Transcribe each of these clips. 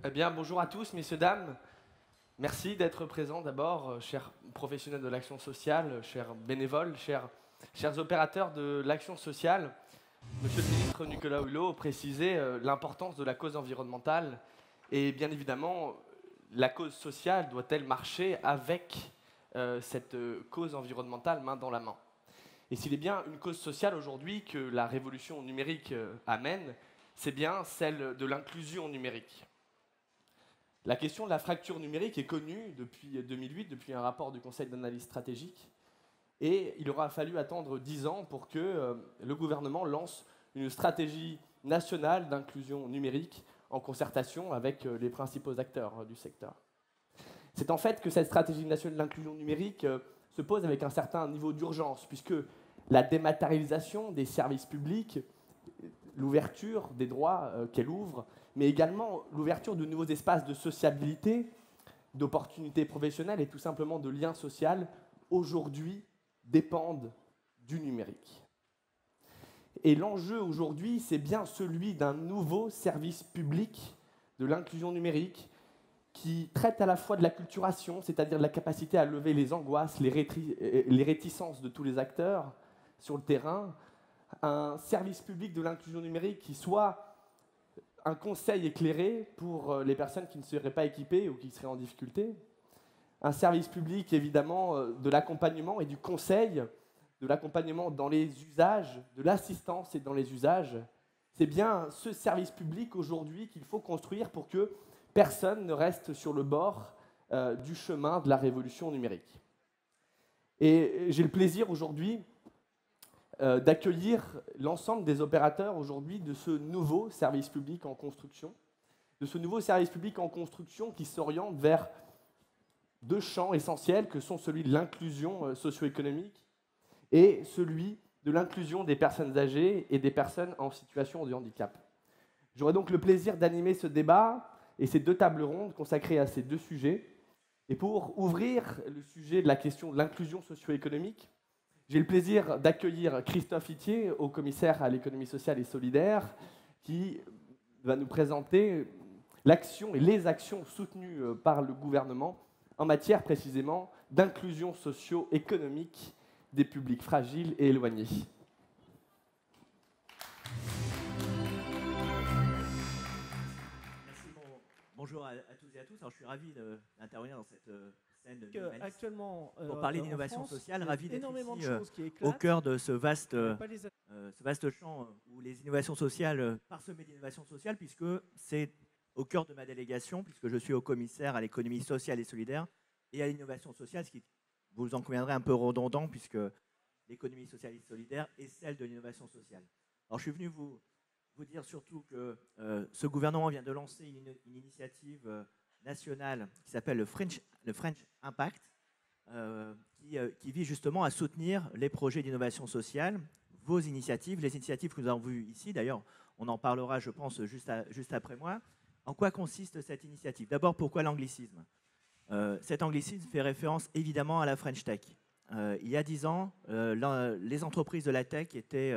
Eh bien, bonjour à tous, messieurs, dames. Merci d'être présents d'abord, chers professionnels de l'action sociale, chers bénévoles, chers opérateurs de l'action sociale. Monsieur le ministre Nicolas Hulot précisait l'importance de la cause environnementale et bien évidemment, la cause sociale doit-elle marcher avec cette cause environnementale main dans la main. Et s'il est bien une cause sociale aujourd'hui que la révolution numérique amène, c'est bien celle de l'inclusion numérique. La question de la fracture numérique est connue depuis 2008, depuis un rapport du Conseil d'analyse stratégique, et il aura fallu attendre 10 ans pour que le gouvernement lance une stratégie nationale d'inclusion numérique en concertation avec les principaux acteurs du secteur. C'est en fait que cette stratégie nationale d'inclusion numérique se pose avec un certain niveau d'urgence, puisque la dématérialisation des services publics, l'ouverture des droits qu'elle ouvre, mais également l'ouverture de nouveaux espaces de sociabilité, d'opportunités professionnelles et tout simplement de liens sociaux, aujourd'hui dépendent du numérique. Et l'enjeu aujourd'hui, c'est bien celui d'un nouveau service public de l'inclusion numérique qui traite à la fois de l'acculturation, c'est-à-dire de la capacité à lever les angoisses, les réticences de tous les acteurs sur le terrain, un service public de l'inclusion numérique qui soit un conseil éclairé pour les personnes qui ne seraient pas équipées ou qui seraient en difficulté, un service public évidemment de l'accompagnement et du conseil, de l'accompagnement dans les usages, de l'assistance et dans les usages. C'est bien ce service public aujourd'hui qu'il faut construire pour que personne ne reste sur le bord du chemin de la révolution numérique. Et j'ai le plaisir aujourd'hui d'accueillir l'ensemble des opérateurs aujourd'hui de ce nouveau service public en construction, qui s'oriente vers deux champs essentiels que sont celui de l'inclusion socio-économique et celui de l'inclusion des personnes âgées et des personnes en situation de handicap. J'aurai donc le plaisir d'animer ce débat et ces deux tables rondes consacrées à ces deux sujets. Et pour ouvrir le sujet de la question de l'inclusion socio-économique, j'ai le plaisir d'accueillir Christophe Itier, haut commissaire à l'économie sociale et solidaire, qui va nous présenter l'action et les actions soutenues par le gouvernement en matière précisément d'inclusion socio-économique des publics fragiles et éloignés. Merci, bonjour à tous et à tous. Alors, je suis ravi d'intervenir dans cette scène actuellement, pour parler d'innovation sociale. Ravi d'être ici au cœur cœur de ce vaste champ où les innovations sociales, parsemées d'innovations sociales, puisque c'est au cœur de ma délégation, puisque je suis haut commissaire à l'économie sociale et solidaire et à l'innovation sociale, ce qui, vous en conviendrez, un peu redondant, puisque l'économie sociale et solidaire est celle de l'innovation sociale. Alors, je suis venu vous dire surtout que ce gouvernement vient de lancer une initiative nationale qui s'appelle le French Impact, qui vise justement à soutenir les projets d'innovation sociale, vos initiatives, les initiatives que nous avons vues ici. D'ailleurs, on en parlera, je pense, juste après moi. En quoi consiste cette initiative? D'abord, pourquoi l'anglicisme? Cet anglicisme fait référence évidemment à la French Tech. Il y a 10 ans, les entreprises de la tech étaient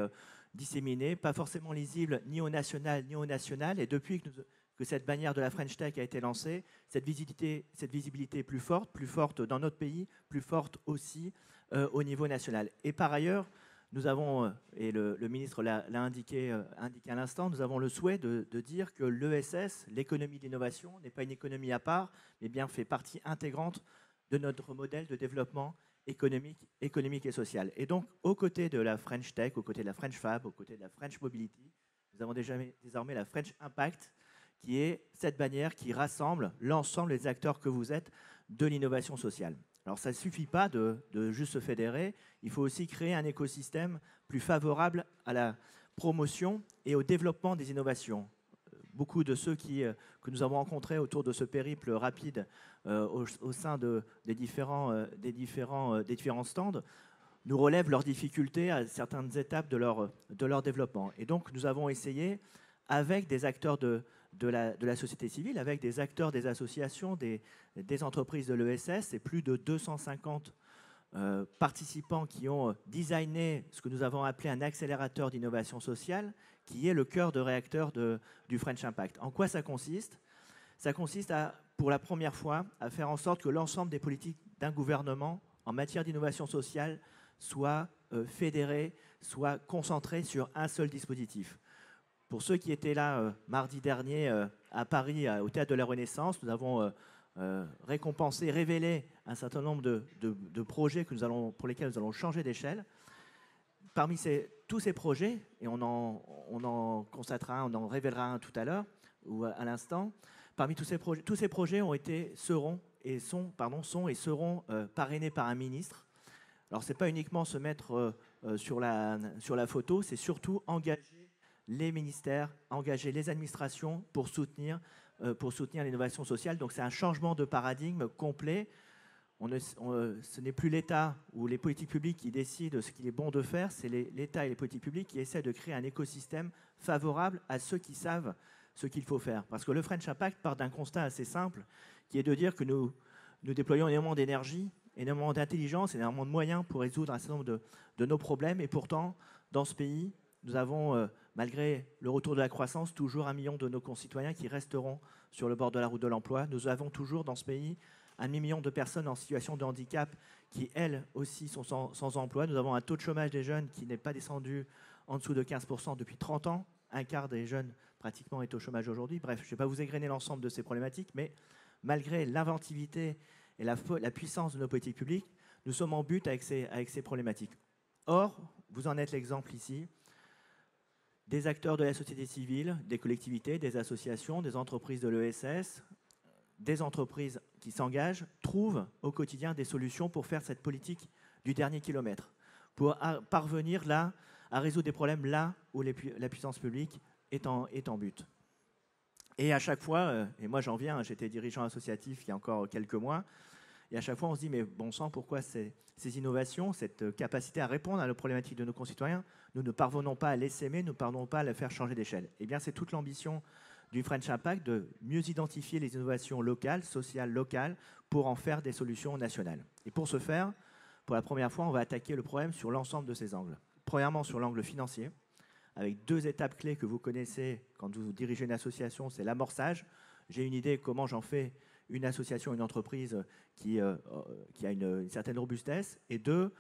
disséminées, pas forcément lisibles ni au national ni au national. Et depuis que cette bannière de la French Tech a été lancée, cette visibilité est plus forte dans notre pays, plus forte aussi au niveau national. Et par ailleurs, nous avons, et le ministre l'a indiqué à l'instant, nous avons le souhait de dire que l'ESS, l'économie d'innovation, n'est pas une économie à part, mais bien fait partie intégrante de notre modèle de développement économique et social. Et donc, aux côtés de la French Tech, aux côtés de la French Fab, aux côtés de la French Mobility, nous avons désormais la French Impact, qui est cette bannière qui rassemble l'ensemble des acteurs que vous êtes de l'innovation sociale. Alors, ça ne suffit pas de juste se fédérer, il faut aussi créer un écosystème plus favorable à la promotion et au développement des innovations. Beaucoup de ceux que nous avons rencontrés autour de ce périple rapide au sein des différents stands nous relèvent leurs difficultés à certaines étapes de leur développement. Et donc, nous avons essayé, avec des acteurs de la société civile, avec des acteurs des associations, des entreprises de l'ESS, et plus de 250 participants qui ont designé ce que nous avons appelé un accélérateur d'innovation sociale, qui est le cœur de réacteur du French Impact. En quoi ça consiste? Ça consiste pour la première fois, à faire en sorte que l'ensemble des politiques d'un gouvernement en matière d'innovation sociale soient fédérées, soient concentrées sur un seul dispositif. Pour ceux qui étaient là mardi dernier à Paris, au Théâtre de la Renaissance, nous avons récompensé, révélé un certain nombre de projets pour lesquels nous allons changer d'échelle. Parmi tous ces projets, et on en constatera, on en révélera un tout à l'heure ou à l'instant, parmi tous ces projets sont et seront parrainés par un ministre. Alors, ce n'est pas uniquement se mettre sur la photo, c'est surtout engager les ministères, engager les administrations pour soutenir l'innovation sociale. Donc, c'est un changement de paradigme complet. Ce n'est plus l'État ou les politiques publiques qui décident ce qu'il est bon de faire, c'est l'État et les politiques publiques qui essaient de créer un écosystème favorable à ceux qui savent ce qu'il faut faire. Parce que le French Impact part d'un constat assez simple, qui est de dire que nous déployons énormément d'énergie, énormément d'intelligence, énormément de moyens pour résoudre un certain nombre de nos problèmes. Et pourtant, dans ce pays, nous avons, malgré le retour de la croissance, toujours 1 million de nos concitoyens qui resteront sur le bord de la route de l'emploi. Nous avons toujours dans ce pays 1 demi-million de personnes en situation de handicap qui, elles aussi, sont sans emploi. Nous avons un taux de chômage des jeunes qui n'est pas descendu en dessous de 15% depuis 30 ans. Un quart des jeunes, pratiquement, est au chômage aujourd'hui. Bref, je ne vais pas vous égrener l'ensemble de ces problématiques, mais malgré l'inventivité et la puissance de nos politiques publiques, nous sommes en but avec ces problématiques. Or, vous en êtes l'exemple ici, des acteurs de la société civile, des collectivités, des associations, des entreprises de l'ESS, des entreprises qui s'engagent, trouvent au quotidien des solutions pour faire cette politique du dernier kilomètre, pour parvenir là à résoudre des problèmes là où la puissance publique est en but. Et à chaque fois, et moi j'en viens, j'étais dirigeant associatif il y a encore quelques mois, et à chaque fois on se dit, mais bon sang, pourquoi ces innovations, cette capacité à répondre à nos problématiques de nos concitoyens, nous ne parvenons pas à l'essaimer, nous ne parvenons pas à la faire changer d'échelle. Eh bien, c'est toute l'ambition du French Impact de mieux identifier les innovations locales, sociales locales, pour en faire des solutions nationales. Et pour ce faire, pour la première fois, on va attaquer le problème sur l'ensemble de ces angles. Premièrement, sur l'angle financier, avec 2 étapes clés que vous connaissez quand vous dirigez une association, c'est l'amorçage. J'ai une idée comment j'en fais une association, une entreprise qui a une certaine robustesse. Et 2,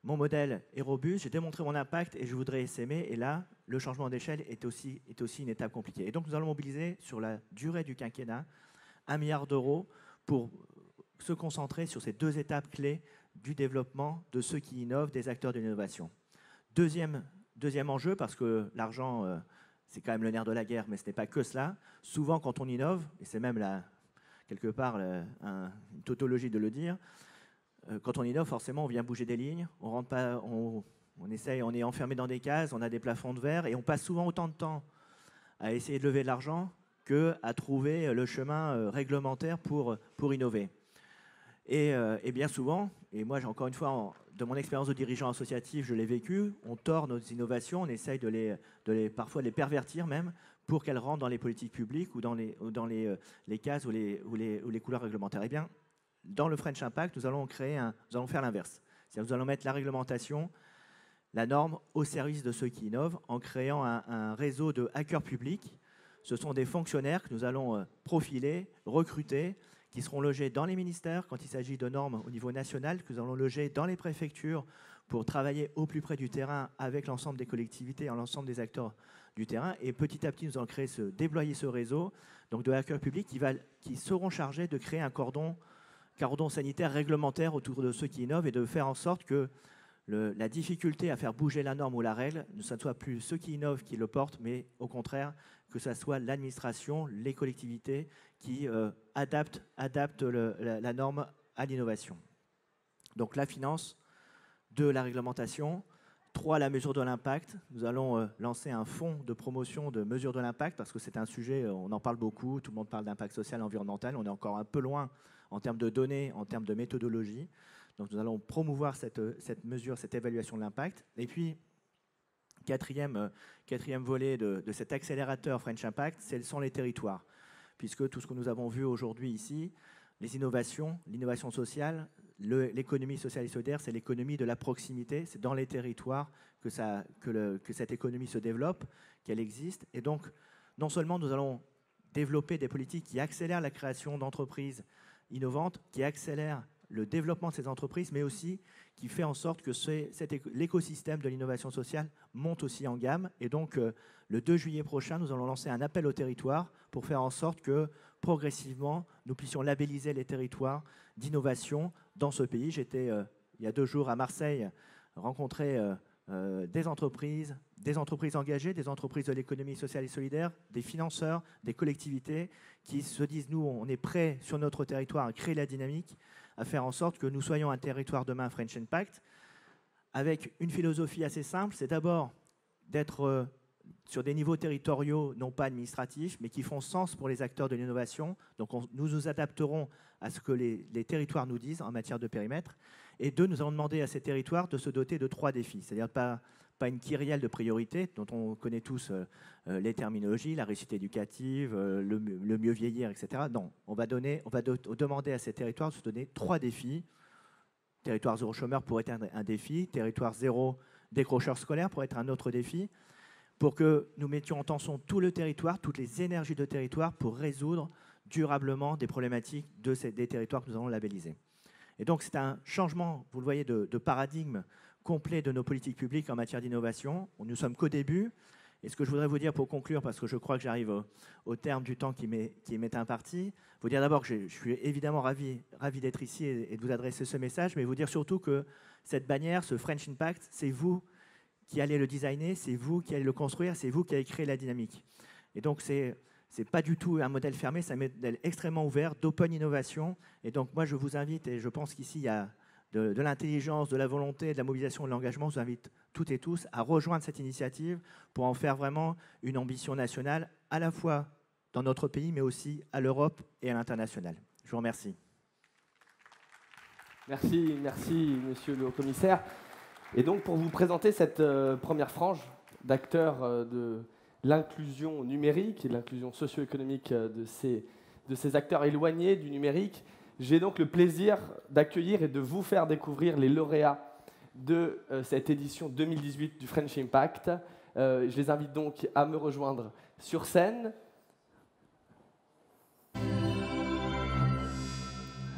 mon modèle est robuste, j'ai démontré mon impact et je voudrais essaimer. Et là, le changement d'échelle est aussi une étape compliquée. Et donc, nous allons mobiliser sur la durée du quinquennat 1 milliard d'euros pour se concentrer sur ces 2 étapes clés du développement de ceux qui innovent, des acteurs de l'innovation. Deuxième enjeu, parce que l'argent, c'est quand même le nerf de la guerre, mais ce n'est pas que cela. Souvent, quand on innove, et c'est même quelque part une tautologie de le dire, quand on innove, forcément, on vient bouger des lignes, on rentre pas, on est enfermé dans des cases, on a des plafonds de verre, et on passe souvent autant de temps à essayer de lever de l'argent qu'à trouver le chemin réglementaire pour innover. Et bien souvent, et moi, encore une fois, de mon expérience de dirigeant associatif, je l'ai vécu, on tord nos innovations, on essaye parfois de les pervertir même, pour qu'elles rentrent dans les politiques publiques ou dans les cases ou les couloirs réglementaires. Eh bien, dans le French Impact, nous allons faire l'inverse. C'est-à-dire nous allons mettre la réglementation, la norme au service de ceux qui innovent en créant un réseau de hackers publics. Ce sont des fonctionnaires que nous allons profiler, recruter, qui seront logés dans les ministères quand il s'agit de normes au niveau national, que nous allons loger dans les préfectures pour travailler au plus près du terrain avec l'ensemble des collectivités et l'ensemble des acteurs du terrain. Et petit à petit, nous allons déployer ce réseau donc de hackers publics qui seront chargés de créer un cordon sanitaire réglementaire autour de ceux qui innovent et de faire en sorte que la difficulté à faire bouger la norme ou la règle, ce ne soit plus ceux qui innovent qui le portent, mais au contraire, que ce soit l'administration, les collectivités qui adaptent la norme à l'innovation. Donc la finance, 2, la réglementation, 3, la mesure de l'impact. Nous allons lancer un fonds de promotion de mesure de l'impact parce que c'est un sujet, on en parle beaucoup, tout le monde parle d'impact social et environnemental, on est encore un peu loin en termes de données, en termes de méthodologie. Donc nous allons promouvoir cette mesure, cette évaluation de l'impact. Et puis, quatrième volet de cet accélérateur French Impact, ce sont les territoires. Puisque tout ce que nous avons vu aujourd'hui ici, les innovations, l'innovation sociale, l'économie sociale et solidaire, c'est l'économie de la proximité. C'est dans les territoires que cette économie se développe, qu'elle existe. Et donc, non seulement nous allons développer des politiques qui accélèrent la création d'entreprises innovantes, qui accélèrent le développement de ces entreprises, mais aussi qui fait en sorte que l'écosystème de l'innovation sociale monte aussi en gamme. Et donc, le 2 juillet prochain, nous allons lancer un appel au territoire pour faire en sorte que, progressivement, nous puissions labelliser les territoires d'innovation dans ce pays. J'étais, il y a 2 jours, à Marseille, rencontrer des entreprises engagées, des entreprises de l'économie sociale et solidaire, des financeurs, des collectivités qui se disent, nous, on est prêts sur notre territoire à créer la dynamique, à faire en sorte que nous soyons un territoire demain French Impact, avec une philosophie assez simple, c'est d'abord d'être sur des niveaux territoriaux, non pas administratifs, mais qui font sens pour les acteurs de l'innovation. Donc nous nous adapterons à ce que les territoires nous disent en matière de périmètre. Et 2, nous allons demander à ces territoires de se doter de 3 défis, c'est-à-dire pas une kyrielle de priorités dont on connaît tous les terminologies, la réussite éducative, le mieux vieillir, etc. Non, on va demander à ces territoires de se donner 3 défis. Territoire zéro chômeur pourrait être un défi, territoire zéro décrocheur scolaire pourrait être un autre défi, pour que nous mettions en tension tout le territoire, toutes les énergies de territoire pour résoudre durablement des problématiques des territoires que nous allons labelliser. Et donc c'est un changement, vous le voyez, de paradigme complet de nos politiques publiques en matière d'innovation. Nous ne sommes qu'au début. Et ce que je voudrais vous dire pour conclure, parce que je crois que j'arrive au terme du temps qui m'est imparti, vous dire d'abord que je suis évidemment ravi d'être ici et de vous adresser ce message, mais vous dire surtout que cette bannière, ce French Impact, c'est vous qui allez le designer, c'est vous qui allez le construire, c'est vous qui allez créer la dynamique. Et donc c'est pas du tout un modèle fermé, c'est un modèle extrêmement ouvert, d'open innovation. Et donc moi je vous invite, et je pense qu'ici il y a de l'intelligence, de la volonté, de la mobilisation, de l'engagement. Je vous invite toutes et tous à rejoindre cette initiative pour en faire vraiment une ambition nationale, à la fois dans notre pays, mais aussi à l'Europe et à l'international. Je vous remercie. Merci, monsieur le haut-commissaire. Et donc, pour vous présenter cette première frange d'acteurs de l'inclusion numérique et de l'inclusion socio-économique de ces acteurs éloignés du numérique, j'ai donc le plaisir d'accueillir et de vous faire découvrir les lauréats de cette édition 2018 du French Impact. Je les invite donc à me rejoindre sur scène.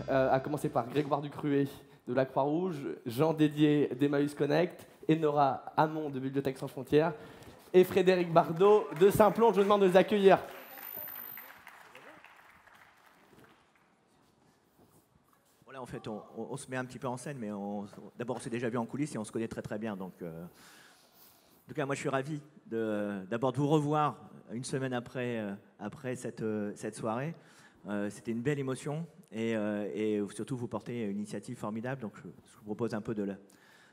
À commencer par Grégoire Ducruet de la Croix-Rouge, Jean Dédier d'Emmaüs Connect, et Nora Hamon de Bibliothèques Sans Frontières, et Frédéric Bardot de Simplon. Je vous demande de les accueillir. Voilà, en fait, on se met un petit peu en scène, mais d'abord, on s'est déjà vu en coulisses et on se connaît très très bien. Donc, en tout cas, moi, je suis ravi d'abord de vous revoir une semaine après cette soirée. C'était une belle émotion et surtout, vous portez une initiative formidable. Donc, je vous propose un peu de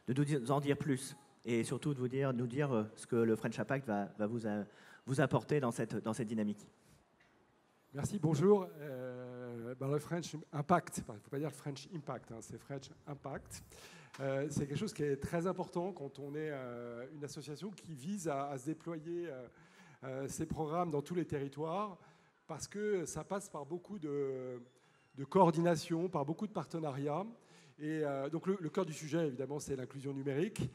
nous en dire plus et surtout de nous dire ce que le French Impact va vous apporter dans cette dynamique. Merci, bonjour. Le French Impact, il ne faut pas dire le French Impact, hein, c'est French Impact. C'est quelque chose qui est très important quand on est une association qui vise à se déployer ces programmes dans tous les territoires, parce que ça passe par beaucoup de coordination, par beaucoup de partenariats. Et donc le cœur du sujet, évidemment, c'est l'inclusion numérique.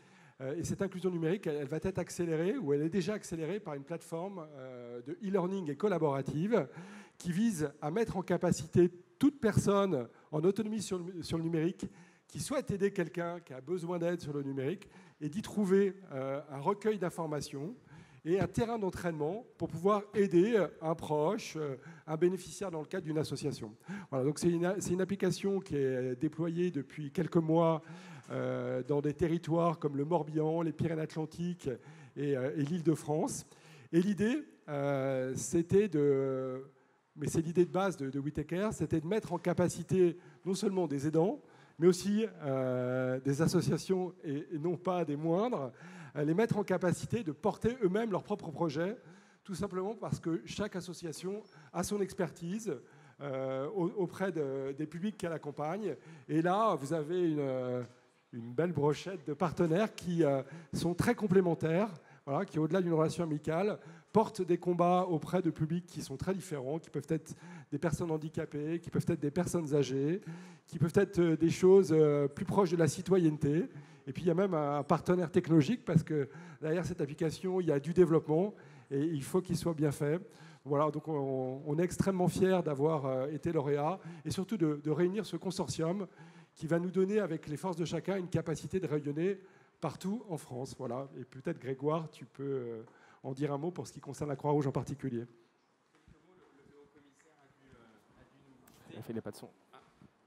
Et cette inclusion numérique, elle va être accélérée, ou elle est déjà accélérée par une plateforme de e-learning et collaborative qui vise à mettre en capacité toute personne en autonomie sur le numérique qui souhaite aider quelqu'un qui a besoin d'aide sur le numérique et d'y trouver un recueil d'informations et un terrain d'entraînement pour pouvoir aider un proche, un bénéficiaire dans le cadre d'une association. Voilà, donc c'est une application qui est déployée depuis quelques mois dans des territoires comme le Morbihan, les Pyrénées-Atlantiques et l'Île-de-France. Et l'idée, mais c'est l'idée de base de Whittaker, c'était de mettre en capacité non seulement des aidants, mais aussi des associations, et non pas des moindres, les mettre en capacité de porter eux-mêmes leurs propres projets, tout simplement parce que chaque association a son expertise auprès des publics qu'elle accompagne. Et là, vous avez une belle brochette de partenaires qui sont très complémentaires, voilà, qui, au-delà d'une relation amicale, portent des combats auprès de publics qui sont très différents, qui peuvent être des personnes handicapées, qui peuvent être des personnes âgées, qui peuvent être des choses plus proches de la citoyenneté. Et puis, il y a même un partenaire technologique, parce que derrière cette application, il y a du développement. et il faut qu'il soit bien fait. Voilà, donc on est extrêmement fiers d'avoir été lauréat et surtout de réunir ce consortium qui va nous donner, avec les forces de chacun, une capacité de rayonner partout en France. Voilà. Et peut-être, Grégoire, tu peux en dire un mot pour ce qui concerne la Croix-Rouge en particulier. On fait les pas de son.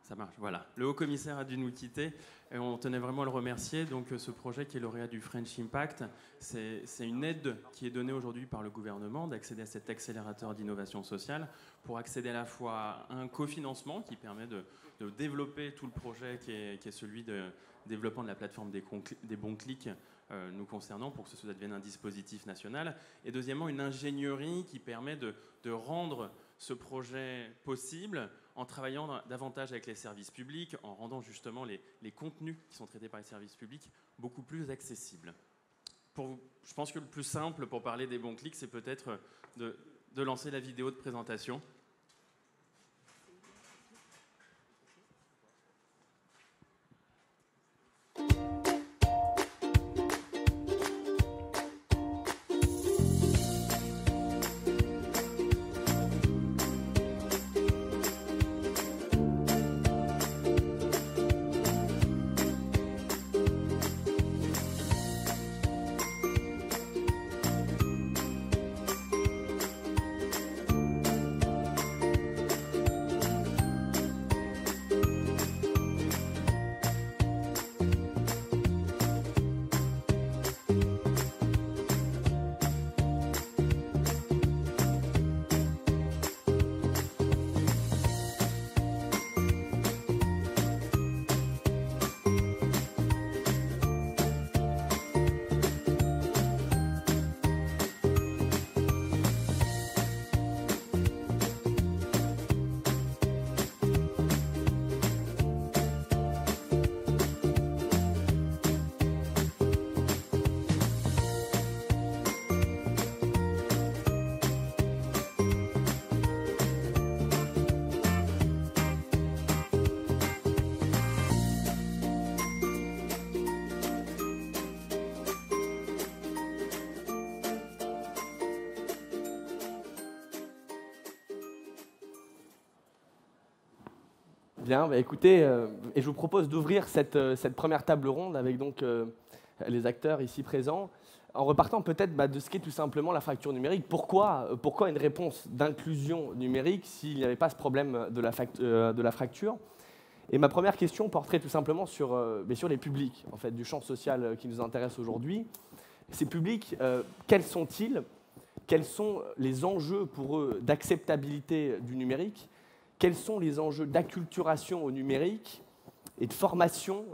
Ça marche, voilà. Le haut-commissaire a dû nous quitter et on tenait vraiment à le remercier. Donc ce projet qui est lauréat du French Impact, c'est une aide qui est donnée aujourd'hui par le gouvernement d'accéder à cet accélérateur d'innovation sociale pour accéder à la fois à un cofinancement qui permet de développer tout le projet qui est celui de développement de la plateforme des bons clics nous concernant pour que ce devienne un dispositif national. Et deuxièmement, une ingénierie qui permet de rendre ce projet possible en travaillant davantage avec les services publics, en rendant justement les contenus qui sont traités par les services publics beaucoup plus accessibles. Je pense que le plus simple pour parler des bons clics, c'est peut-être de lancer la vidéo de présentation. Bien, bah écoutez, et je vous propose d'ouvrir cette première table ronde avec donc les acteurs ici présents, en repartant peut-être de ce qu'est tout simplement la fracture numérique. Pourquoi une réponse d'inclusion numérique s'il n'y avait pas ce problème de la fracture? Et ma première question porterait tout simplement sur les publics en fait, du champ social qui nous intéresse aujourd'hui. Ces publics, quels sont-ils? Quels sont les enjeux pour eux d'acceptabilité du numérique? Quels sont les enjeux d'acculturation au numérique et de formation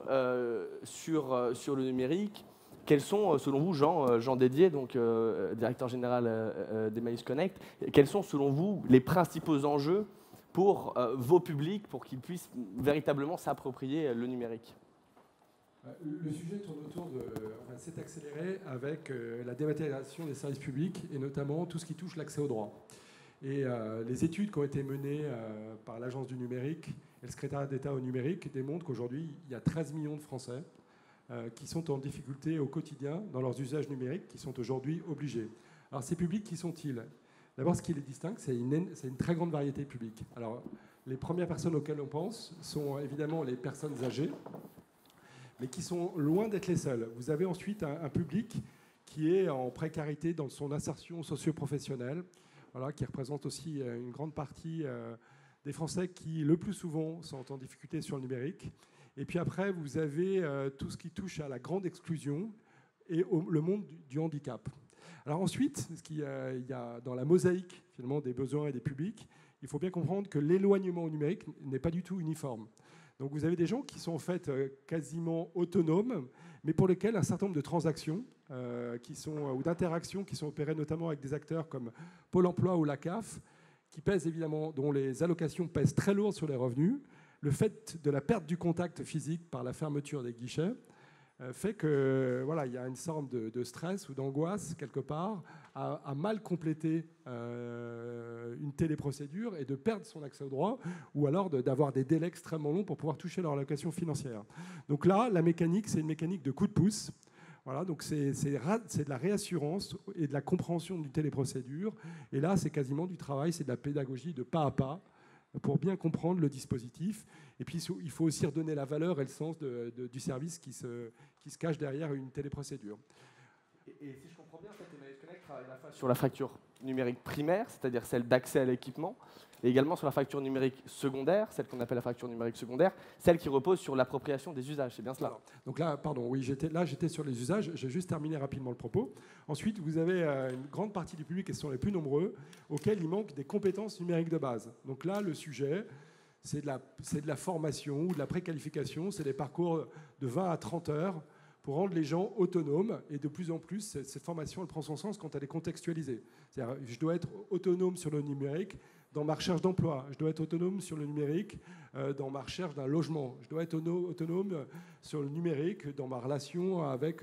sur le numérique? Quels sont, selon vous, Jean Dédier, donc directeur général d'Emmaüs Connect, quels sont, selon vous, les principaux enjeux pour vos publics, pour qu'ils puissent véritablement s'approprier le numérique? Le sujet tourne autour de... c'est accéléré avec la dématérialisation des services publics et notamment tout ce qui touche l'accès aux droits. Et les études qui ont été menées par l'Agence du numérique et le secrétariat d'État au numérique démontrent qu'aujourd'hui, il y a 13 millions de Français qui sont en difficulté au quotidien dans leurs usages numériques, qui sont aujourd'hui obligés. Alors ces publics, qui sont-ils? D'abord, ce qui les distingue, c'est une très grande variété de publics. Alors, les premières personnes auxquelles on pense sont évidemment les personnes âgées, mais qui sont loin d'être les seules. Vous avez ensuite un public qui est en précarité dans son insertion socio-professionnelle, voilà, qui représente aussi une grande partie des Français qui, le plus souvent, sont en difficulté sur le numérique. Et puis après, vous avez tout ce qui touche à la grande exclusion et le monde du handicap. Alors ensuite, il y a dans la mosaïque finalement des besoins et des publics, il faut bien comprendre que l'éloignement au numérique n'est pas du tout uniforme. Donc vous avez des gens qui sont en fait quasiment autonomes, mais pour lesquels un certain nombre de transactions ou d'interactions qui sont opérées notamment avec des acteurs comme Pôle emploi ou la CAF, qui pèsent évidemment, dont les allocations pèsent très lourd sur les revenus, le fait de la perte du contact physique par la fermeture des guichets fait que voilà, il y a une sorte de stress ou d'angoisse quelque part à mal compléter une téléprocédure et de perdre son accès au droit, ou alors d'avoir des délais extrêmement longs pour pouvoir toucher leur allocation financière. Donc là, la mécanique, c'est une mécanique de coup de pouce. Voilà, donc c'est de la réassurance et de la compréhension d'une téléprocédure. Et là, c'est quasiment du travail, c'est de la pédagogie de pas à pas pour bien comprendre le dispositif. Et puis, il faut aussi redonner la valeur et le sens du service qui se cache derrière une téléprocédure. Et si je comprends bien, en fait, Emmaüs Connect travaille à la fois sur la facture numérique primaire, c'est-à-dire celle d'accès à l'équipement, et également sur la facture numérique secondaire, celle qu'on appelle la facture numérique secondaire, celle qui repose sur l'appropriation des usages. C'est bien cela? Donc là, pardon, oui, j'étais sur les usages. J'ai juste terminé rapidement le propos. Ensuite, vous avez une grande partie du public, et ce sont les plus nombreux, auxquels il manque des compétences numériques de base. Donc là, le sujet, c'est de la formation ou de la préqualification. C'est des parcours de 20 à 30 heures pour rendre les gens autonomes. Et de plus en plus, cette formation, elle prend son sens quand elle est contextualisée. C'est-à-dire, je dois être autonome sur le numérique dans ma recherche d'emploi. Je dois être autonome sur le numérique dans ma recherche d'un logement. Je dois être autonome sur le numérique dans ma relation avec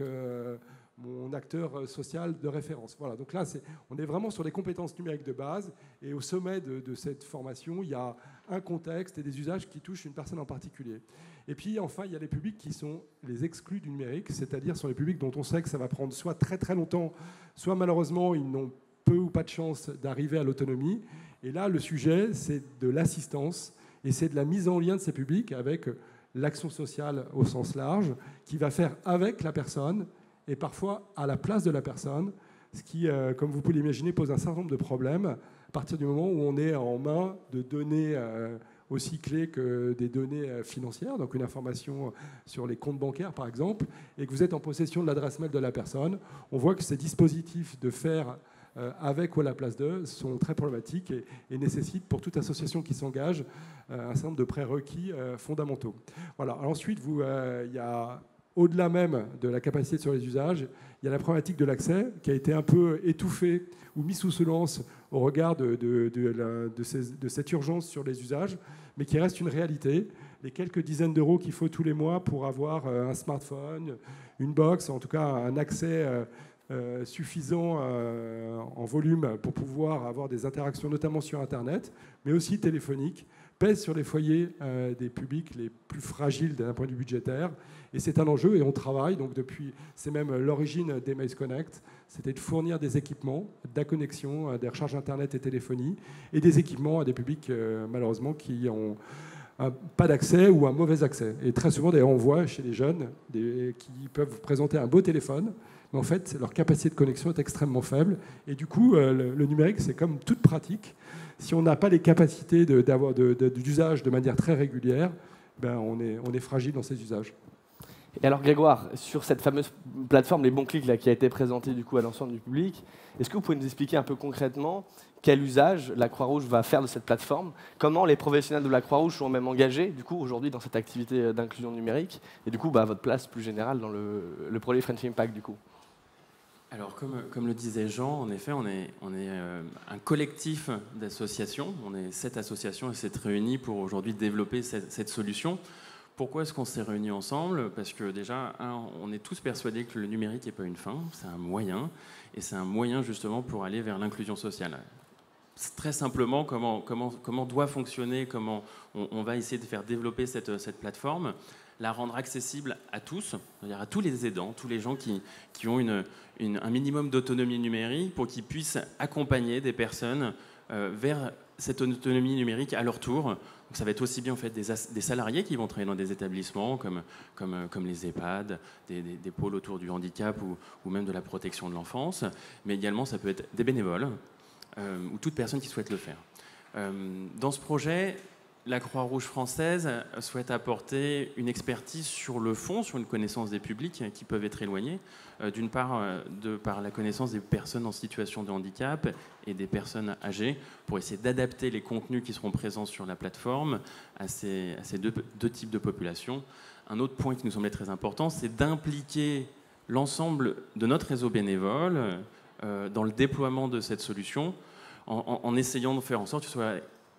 mon acteur social de référence. Voilà, donc là, on est vraiment sur les compétences numériques de base. Et au sommet de cette formation, il y a un contexte et des usages qui touchent une personne en particulier. Et puis, enfin, il y a les publics qui sont les exclus du numérique, c'est-à-dire sont les publics dont on sait que ça va prendre soit très très longtemps, soit malheureusement, ils n'ont peu ou pas de chance d'arriver à l'autonomie. Et là, le sujet, c'est de l'assistance et c'est de la mise en lien de ces publics avec l'action sociale au sens large, qui va faire avec la personne et parfois à la place de la personne, ce qui, comme vous pouvez l'imaginer, pose un certain nombre de problèmes à partir du moment où on est en main de données aussi clés que des données financières, donc une information sur les comptes bancaires par exemple, et que vous êtes en possession de l'adresse mail de la personne. On voit que ces dispositifs de faire avec ou à la place d'eux sont très problématiques et nécessitent pour toute association qui s'engage un certain nombre de prérequis fondamentaux. Voilà. Alors ensuite, il y a, au-delà même de la capacité sur les usages, il y a la problématique de l'accès qui a été un peu étouffée ou mise sous silence au regard de cette urgence sur les usages, mais qui reste une réalité. Les quelques dizaines d'euros qu'il faut tous les mois pour avoir un smartphone, une box, en tout cas un accès suffisant en volume pour pouvoir avoir des interactions, notamment sur Internet, mais aussi téléphoniques, pèse sur les foyers des publics les plus fragiles d'un point de vue budgétaire. Et c'est un enjeu, et on travaille, donc depuis, c'est même l'origine d'Emmaüs Connect, c'était de fournir des équipements, de la connexion, des recharges Internet et téléphonie, et des équipements à des publics, malheureusement, qui ont pas d'accès ou un mauvais accès. Et très souvent, d'ailleurs, on voit chez les jeunes qui peuvent présenter un beau téléphone, mais en fait, leur capacité de connexion est extrêmement faible. Et du coup, le numérique, c'est comme toute pratique. Si on n'a pas les capacités d'usage de manière très régulière, ben on est fragile dans ces usages. Et alors Grégoire, sur cette fameuse plateforme Les Bons Clics là, qui a été présentée du coup à l'ensemble du public, est-ce que vous pouvez nous expliquer un peu concrètement quel usage la Croix-Rouge va faire de cette plateforme? Comment les professionnels de la Croix-Rouge sont même engagés du coup aujourd'hui dans cette activité d'inclusion numérique? Et du coup, votre place plus générale dans le projet French Impact du coup? Alors, comme le disait Jean, en effet, on est un collectif d'associations. On est 7 associations et s'est réunis pour aujourd'hui développer cette solution. Pourquoi est-ce qu'on s'est réunis ensemble? Parce que déjà, on est tous persuadés que le numérique n'est pas une fin, c'est un moyen. Et c'est un moyen justement pour aller vers l'inclusion sociale. Très simplement, comment doit fonctionner, comment on va essayer de faire développer cette plateforme, la rendre accessible à tous, c'est-à-dire à tous les aidants, tous les gens qui ont un minimum d'autonomie numérique pour qu'ils puissent accompagner des personnes vers cette autonomie numérique à leur tour. Donc ça va être aussi bien en fait des salariés qui vont travailler dans des établissements comme les EHPAD, des pôles autour du handicap ou même de la protection de l'enfance, mais également ça peut être des bénévoles ou toute personne qui souhaite le faire. Dans ce projet, la Croix-Rouge française souhaite apporter une expertise sur le fond, sur une connaissance des publics qui peuvent être éloignés, d'une part par la connaissance des personnes en situation de handicap et des personnes âgées, pour essayer d'adapter les contenus qui seront présents sur la plateforme à ces deux types de populations. Un autre point qui nous semblait très important, c'est d'impliquer l'ensemble de notre réseau bénévole dans le déploiement de cette solution, en essayant de faire en sorte que ce soit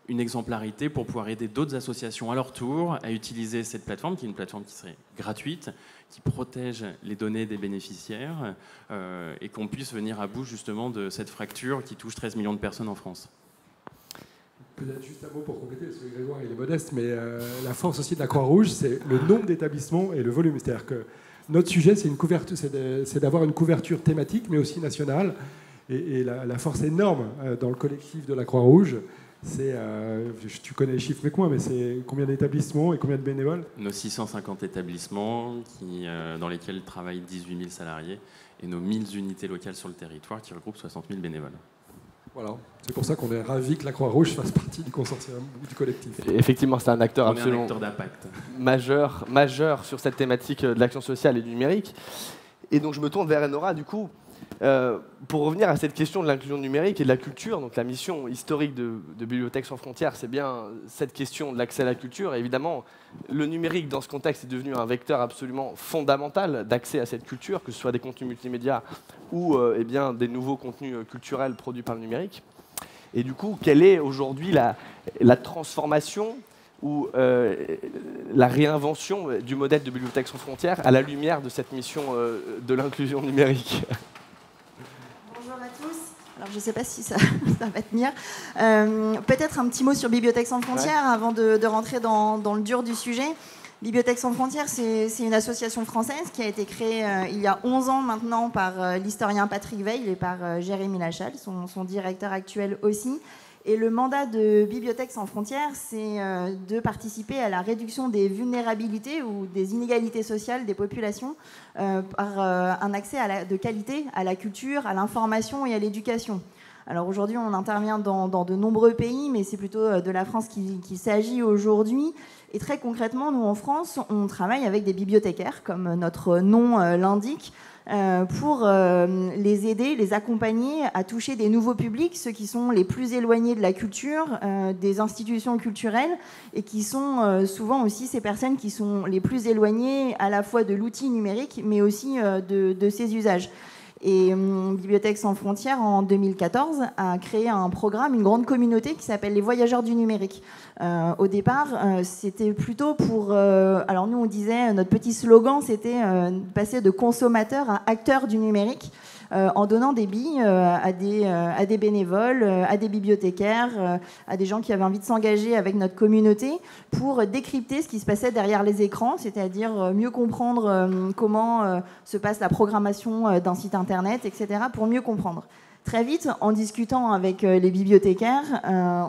une exemplarité pour pouvoir aider d'autres associations à leur tour à utiliser cette plateforme, qui est une plateforme qui serait gratuite, qui protège les données des bénéficiaires et qu'on puisse venir à bout justement de cette fracture qui touche 13 millions de personnes en France. Peut-être juste un mot pour compléter, parce que Grégoire il est modeste, mais la force aussi de la Croix-Rouge, c'est le nombre d'établissements et le volume. C'est-à-dire que notre sujet, c'est d'avoir une couverture thématique, mais aussi nationale. Et la force énorme dans le collectif de la Croix-Rouge, c'est, tu connais les chiffres mais quoi, mais c'est combien d'établissements et combien de bénévoles? Nos 650 établissements dans lesquels travaillent 18 000 salariés et nos 1000 unités locales sur le territoire qui regroupent 60 000 bénévoles. Voilà, c'est pour ça qu'on est ravis que la Croix-Rouge fasse partie du consortium, du collectif. Effectivement, c'est un acteur absolument d'impact. majeur sur cette thématique de l'action sociale et du numérique. Et donc je me tourne vers Enora, du coup, pour revenir à cette question de l'inclusion numérique et de la culture. Donc la mission historique de Bibliothèques sans frontières, c'est bien cette question de l'accès à la culture. Et évidemment, le numérique, dans ce contexte, est devenu un vecteur absolument fondamental d'accès à cette culture, que ce soit des contenus multimédia ou eh bien, des nouveaux contenus culturels produits par le numérique. Et du coup, quelle est aujourd'hui la transformation ou la réinvention du modèle de Bibliothèques sans frontières à la lumière de cette mission de l'inclusion numérique? Bonjour à tous. Alors, je ne sais pas si ça va tenir. Peut-être un petit mot sur Bibliothèques sans frontières avant de rentrer dans le dur du sujet. Bibliothèques sans frontières, c'est une association française qui a été créée il y a 11 ans maintenant par l'historien Patrick Veil et par Jérémy Lachal, son directeur actuel aussi. Et le mandat de Bibliothèques sans frontières, c'est de participer à la réduction des vulnérabilités ou des inégalités sociales des populations par un accès de qualité à la culture, à l'information et à l'éducation. Alors aujourd'hui, on intervient dans de nombreux pays, mais c'est plutôt de la France qu'il s'agit aujourd'hui. Et très concrètement, nous en France, on travaille avec des bibliothécaires, comme notre nom l'indique, pour les aider, les accompagner à toucher des nouveaux publics, ceux qui sont les plus éloignés de la culture, des institutions culturelles, et qui sont souvent aussi ces personnes qui sont les plus éloignées à la fois de l'outil numérique, mais aussi de ses usages. Et Bibliothèques sans frontières, en 2014, a créé un programme, une grande communauté qui s'appelle les Voyageurs du numérique. Au départ, c'était plutôt pour... alors nous, on disait, notre petit slogan, c'était passer de consommateurs à acteurs du numérique, en donnant des billes à des bénévoles, à des bibliothécaires, à des gens qui avaient envie de s'engager avec notre communauté pour décrypter ce qui se passait derrière les écrans, c'est-à-dire mieux comprendre comment se passe la programmation d'un site internet, etc., pour mieux comprendre. Très vite, en discutant avec les bibliothécaires,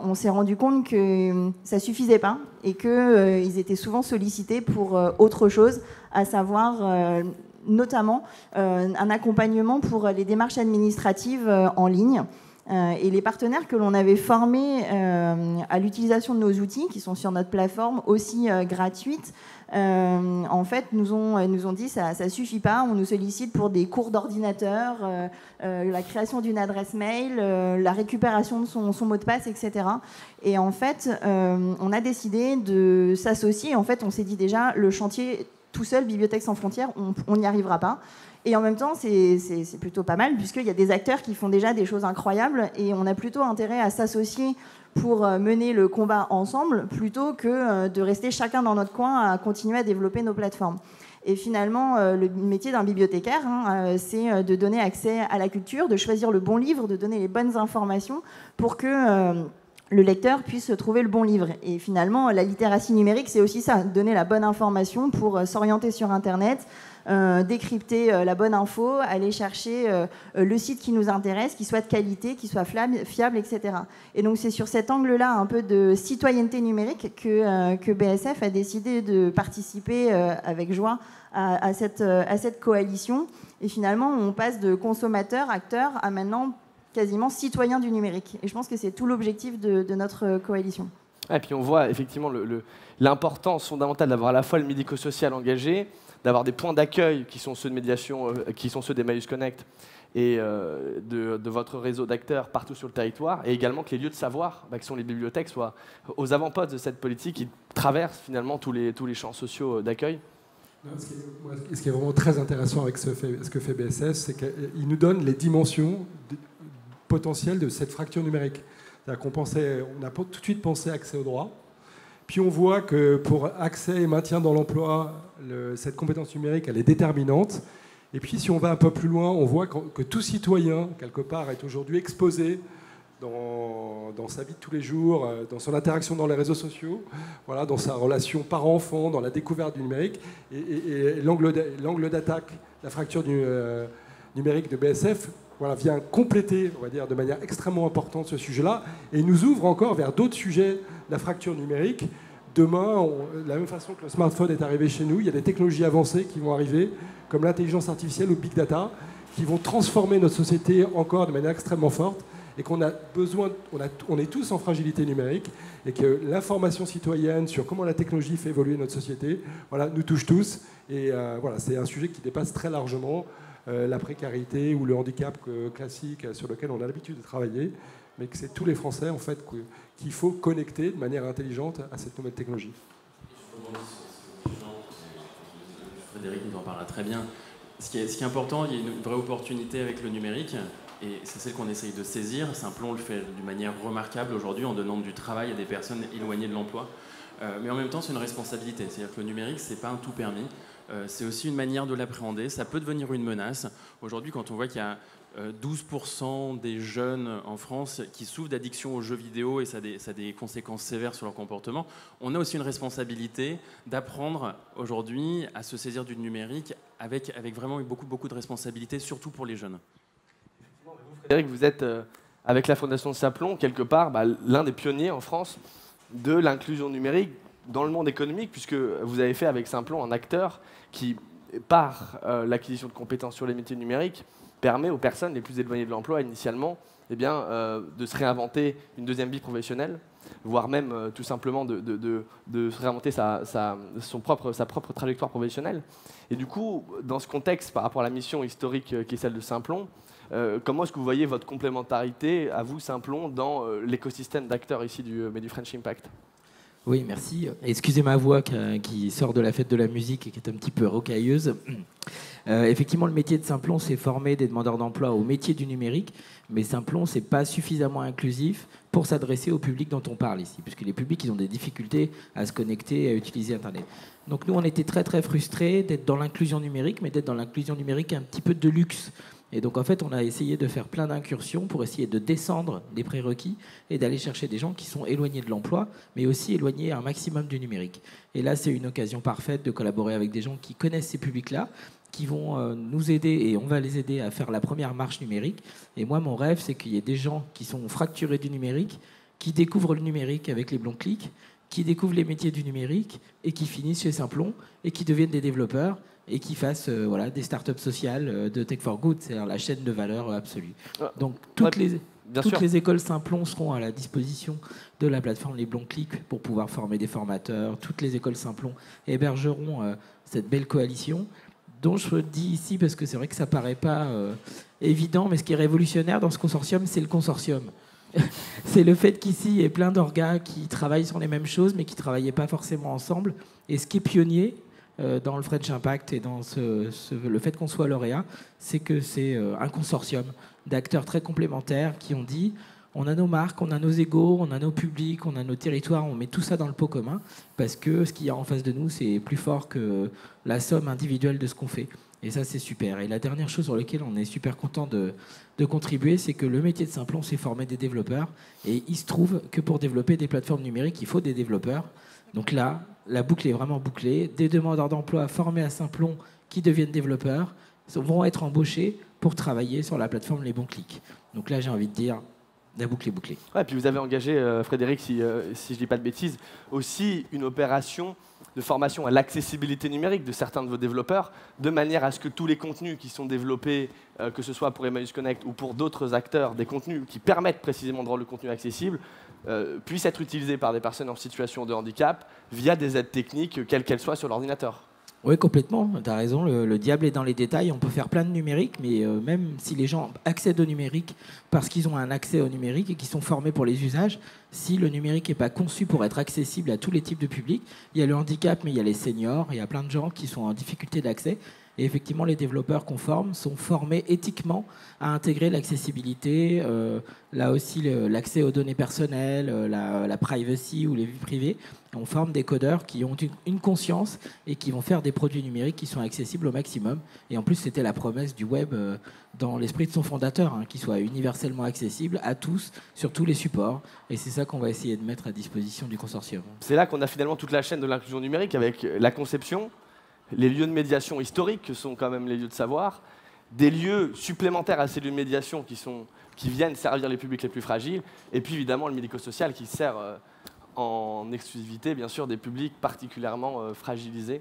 on s'est rendu compte que ça ne suffisait pas et qu'ils étaient souvent sollicités pour autre chose, à savoir... notamment un accompagnement pour les démarches administratives en ligne. Et les partenaires que l'on avait formés à l'utilisation de nos outils, qui sont sur notre plateforme aussi gratuite, en fait, nous ont dit ça ne suffit pas, on nous sollicite pour des cours d'ordinateur, la création d'une adresse mail, la récupération de son mot de passe, etc. Et en fait, on a décidé de s'associer. En fait, on s'est dit déjà, le chantier... tout seul, Bibliothèques sans frontières, on n'y arrivera pas. Et en même temps, c'est plutôt pas mal, puisqu'il y a des acteurs qui font déjà des choses incroyables, et on a plutôt intérêt à s'associer pour mener le combat ensemble, plutôt que de rester chacun dans notre coin à continuer à développer nos plateformes. Et finalement, le métier d'un bibliothécaire, c'est de donner accès à la culture, de choisir le bon livre, de donner les bonnes informations pour que... le lecteur puisse trouver le bon livre. Et finalement, la littératie numérique, c'est aussi ça, donner la bonne information pour s'orienter sur Internet, décrypter la bonne info, aller chercher le site qui nous intéresse, qui soit de qualité, qui soit fiable, etc. Et donc c'est sur cet angle-là, un peu de citoyenneté numérique, que BSF a décidé de participer avec joie à cette coalition. Et finalement, on passe de consommateurs, acteurs, à maintenant quasiment citoyens du numérique. Et je pense que c'est tout l'objectif de notre coalition. Et puis on voit effectivement l'importance fondamentale d'avoir à la fois le médico-social engagé, d'avoir des points d'accueil qui sont ceux de médiation, qui sont ceux d'Emmaüs Connect et de votre réseau d'acteurs partout sur le territoire, et également que les lieux de savoir, qui sont les bibliothèques, soient aux avant-postes de cette politique qui traverse finalement tous les champs sociaux d'accueil. Ce qui est vraiment très intéressant avec ce que fait BSF, c'est qu'il nous donne les dimensions potentielles de cette fracture numérique. C'est-à-dire on a tout de suite pensé accès au droit, puis on voit que pour accès et maintien dans l'emploi, cette compétence numérique, elle est déterminante. Et puis si on va un peu plus loin, on voit que tout citoyen, quelque part, est aujourd'hui exposé dans dans sa vie de tous les jours, dans son interaction dans les réseaux sociaux, voilà, dans sa relation parent-enfant, dans la découverte du numérique. Et l'angle d'attaque, la fracture numérique de BSF, voilà, vient compléter, on va dire, de manière extrêmement importante ce sujet-là et nous ouvre encore vers d'autres sujets de la fracture numérique. Demain, de la même façon que le smartphone est arrivé chez nous, il y a des technologies avancées qui vont arriver, comme l'intelligence artificielle ou big data, qui vont transformer notre société encore de manière extrêmement forte et qu'on a besoin, on est tous en fragilité numérique et que l'information citoyenne sur comment la technologie fait évoluer notre société, voilà, nous touche tous. Et voilà, c'est un sujet qui dépasse très largement la précarité ou le handicap classique sur lequel on a l'habitude de travailler, mais que c'est tous les Français en fait qu'il faut connecter de manière intelligente à cette nouvelle technologie. Frédéric nous en parlera très bien. Ce qui est important, il y a une vraie opportunité avec le numérique, et c'est celle qu'on essaye de saisir. Simplon le fait d'une manière remarquable aujourd'hui en donnant du travail à des personnes éloignées de l'emploi. Mais en même temps, c'est une responsabilité. C'est-à-dire que le numérique, c'est pas un tout permis. C'est aussi une manière de l'appréhender. Ça peut devenir une menace. Aujourd'hui, quand on voit qu'il y a 12% des jeunes en France qui souffrent d'addiction aux jeux vidéo et ça a des conséquences sévères sur leur comportement, on a aussi une responsabilité d'apprendre aujourd'hui à se saisir du numérique avec vraiment beaucoup de responsabilités, surtout pour les jeunes. Frédéric, vous êtes, avec la Fondation Simplon, quelque part, l'un des pionniers en France de l'inclusion numérique dans le monde économique, puisque vous avez fait avec Simplon un acteur qui, par l'acquisition de compétences sur les métiers numériques, permet aux personnes les plus éloignées de l'emploi initialement de se réinventer une deuxième vie professionnelle, voire même tout simplement de se réinventer sa propre trajectoire professionnelle. Et du coup, dans ce contexte, par rapport à la mission historique qui est celle de Simplon, comment est-ce que vous voyez votre complémentarité, à vous, Simplon, dans l'écosystème d'acteurs ici du French Impact ? Oui, merci. Excusez ma voix qui sort de la fête de la musique et qui est un petit peu rocailleuse. Effectivement, le métier de Simplon, c'est former des demandeurs d'emploi au métier du numérique, mais Simplon, c'est pas suffisamment inclusif pour s'adresser au public dont on parle ici, puisque les publics, ils ont des difficultés à se connecter et à utiliser Internet. Donc nous, on était très très frustrés d'être dans l'inclusion numérique, mais d'être dans l'inclusion numérique un petit peu de luxe. Et donc, en fait, on a essayé de faire plein d'incursions pour essayer de descendre des prérequis et d'aller chercher des gens qui sont éloignés de l'emploi, mais aussi éloignés un maximum du numérique. Et là, c'est une occasion parfaite de collaborer avec des gens qui connaissent ces publics-là, qui vont nous aider, et on va les aider à faire la première marche numérique. Et moi, mon rêve, c'est qu'il y ait des gens qui sont fracturés du numérique, qui découvrent le numérique avec les bons clics, qui découvrent les métiers du numérique et qui finissent chez Simplon et qui deviennent des développeurs et qui fassent des startups sociales de Tech for Good, c'est-à-dire la chaîne de valeur absolue. Donc toutes les écoles Simplon seront à la disposition de la plateforme Les Bons Clics pour pouvoir former des formateurs. Toutes les écoles Simplon hébergeront cette belle coalition dont je le dis ici parce que c'est vrai que ça paraît pas évident, mais ce qui est révolutionnaire dans ce consortium, c'est le consortium. C'est le fait qu'ici, il y ait plein d'orgas qui travaillent sur les mêmes choses, mais qui ne travaillaient pas forcément ensemble. Et ce qui est pionnier dans le French Impact et dans le fait qu'on soit lauréat, c'est que c'est un consortium d'acteurs très complémentaires qui ont dit on a nos marques, on a nos égos, on a nos publics, on a nos territoires, on met tout ça dans le pot commun parce que ce qu'il y a en face de nous, c'est plus fort que la somme individuelle de ce qu'on fait. Et ça, c'est super. Et la dernière chose sur laquelle on est super content de contribuer, c'est que le métier de Simplon, c'est former des développeurs. Et il se trouve que pour développer des plateformes numériques, il faut des développeurs. Donc là, la boucle est vraiment bouclée. Des demandeurs d'emploi formés à Simplon qui deviennent développeurs vont être embauchés pour travailler sur la plateforme Les Bons Clics. Donc là, j'ai envie de dire, la boucle est bouclée. Ouais, puis vous avez engagé, Frédéric, si je ne dis pas de bêtises, aussi une opération de formation à l'accessibilité numérique de certains de vos développeurs, de manière à ce que tous les contenus qui sont développés, que ce soit pour Emmaüs Connect ou pour d'autres acteurs, des contenus qui permettent précisément de rendre le contenu accessible, puissent être utilisés par des personnes en situation de handicap via des aides techniques, quelles qu'elles soient, sur l'ordinateur. Oui, complètement, tu as raison, le diable est dans les détails. On peut faire plein de numérique, mais même si les gens accèdent au numérique parce qu'ils ont un accès au numérique et qu'ils sont formés pour les usages, si le numérique n'est pas conçu pour être accessible à tous les types de publics, il y a le handicap, mais il y a les seniors, il y a plein de gens qui sont en difficulté d'accès. Et effectivement, les développeurs qu'on forme sont formés éthiquement à intégrer l'accessibilité, là aussi l'accès aux données personnelles, la privacy ou les vies privées. On forme des codeurs qui ont une conscience et qui vont faire des produits numériques qui sont accessibles au maximum. Et en plus, c'était la promesse du web dans l'esprit de son fondateur, hein, qu'il soit universellement accessible à tous, sur tous les supports. Et c'est ça qu'on va essayer de mettre à disposition du consortium. C'est là qu'on a finalement toute la chaîne de l'inclusion numérique avec la conception, les lieux de médiation historiques, que sont quand même les lieux de savoir, des lieux supplémentaires à ces lieux de médiation qui viennent servir les publics les plus fragiles, et puis évidemment le médico-social qui sert en exclusivité, bien sûr, des publics particulièrement fragilisés.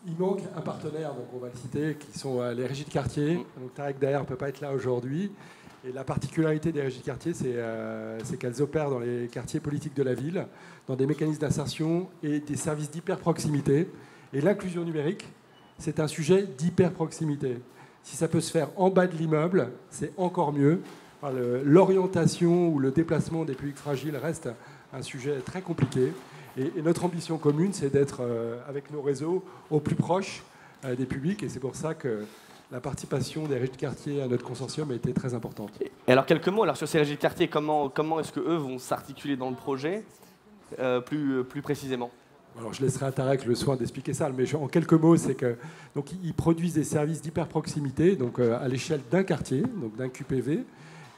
Il manque un partenaire, donc on va le citer, qui sont les régies de quartier. Donc Tarek Daher ne peut pas être là aujourd'hui. Et la particularité des régies de quartier, c'est qu'elles opèrent dans les quartiers politiques de la ville, dans des mécanismes d'insertion et des services d'hyper-proximité. Et l'inclusion numérique, c'est un sujet d'hyper-proximité. Si ça peut se faire en bas de l'immeuble, c'est encore mieux. L'orientation ou le déplacement des publics fragiles reste un sujet très compliqué. Et notre ambition commune, c'est d'être, avec nos réseaux, au plus proche des publics. Et c'est pour ça que la participation des régies de quartier à notre consortium a été très importante. Et alors, quelques mots sur ces régies de quartier. Comment est-ce qu'eux vont s'articuler dans le projet plus précisément? Alors, je laisserai à Tarek le soin d'expliquer ça, mais en quelques mots, c'est que donc ils produisent des services d'hyper-proximité, donc à l'échelle d'un quartier, donc d'un QPV.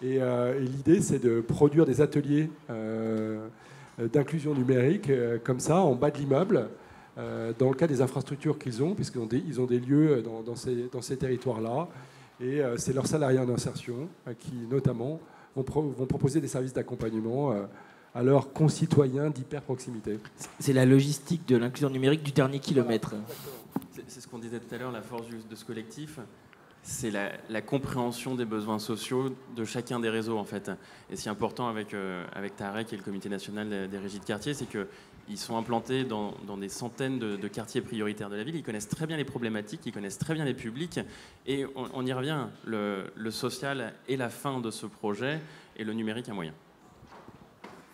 Et l'idée, c'est de produire des ateliers d'inclusion numérique, comme ça, en bas de l'immeuble, dans le cas des infrastructures qu'ils ont, puisqu'ils ont des lieux dans ces territoires-là. Et c'est leurs salariés en insertion qui, notamment, vont proposer des services d'accompagnement à leurs concitoyens d'hyper-proximité. C'est la logistique de l'inclusion numérique du dernier kilomètre. C'est ce qu'on disait tout à l'heure, la force de ce collectif, c'est la compréhension des besoins sociaux de chacun des réseaux, en fait. Et ce qui est important avec Tarek et le Comité national des régies de quartier, c'est qu'ils sont implantés dans des centaines de quartiers prioritaires de la ville. Ils connaissent très bien les problématiques, ils connaissent très bien les publics. Et on y revient, le social est la fin de ce projet et le numérique un moyen.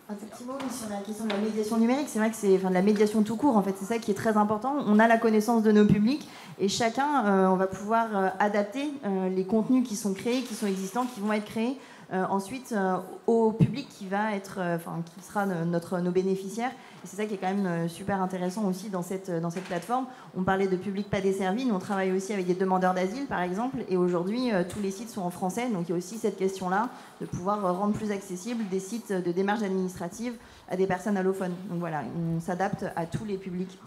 Un petit mot sur la question de la médiation numérique. C'est vrai que c'est de la médiation tout court, en fait. C'est ça qui est très important. On a la connaissance de nos publics et chacun, on va pouvoir adapter les contenus qui sont créés, qui sont existants, qui vont être créés ensuite au public qui va être, qui sera nos bénéficiaires. Et c'est ça qui est quand même super intéressant aussi dans cette plateforme. On parlait de public pas desservi. Nous, on travaille aussi avec des demandeurs d'asile, par exemple. Et aujourd'hui, tous les sites sont en français. Donc, il y a aussi cette question-là de pouvoir rendre plus accessibles des sites de démarches administratives à des personnes allophones. Donc, voilà, on s'adapte à tous les publics.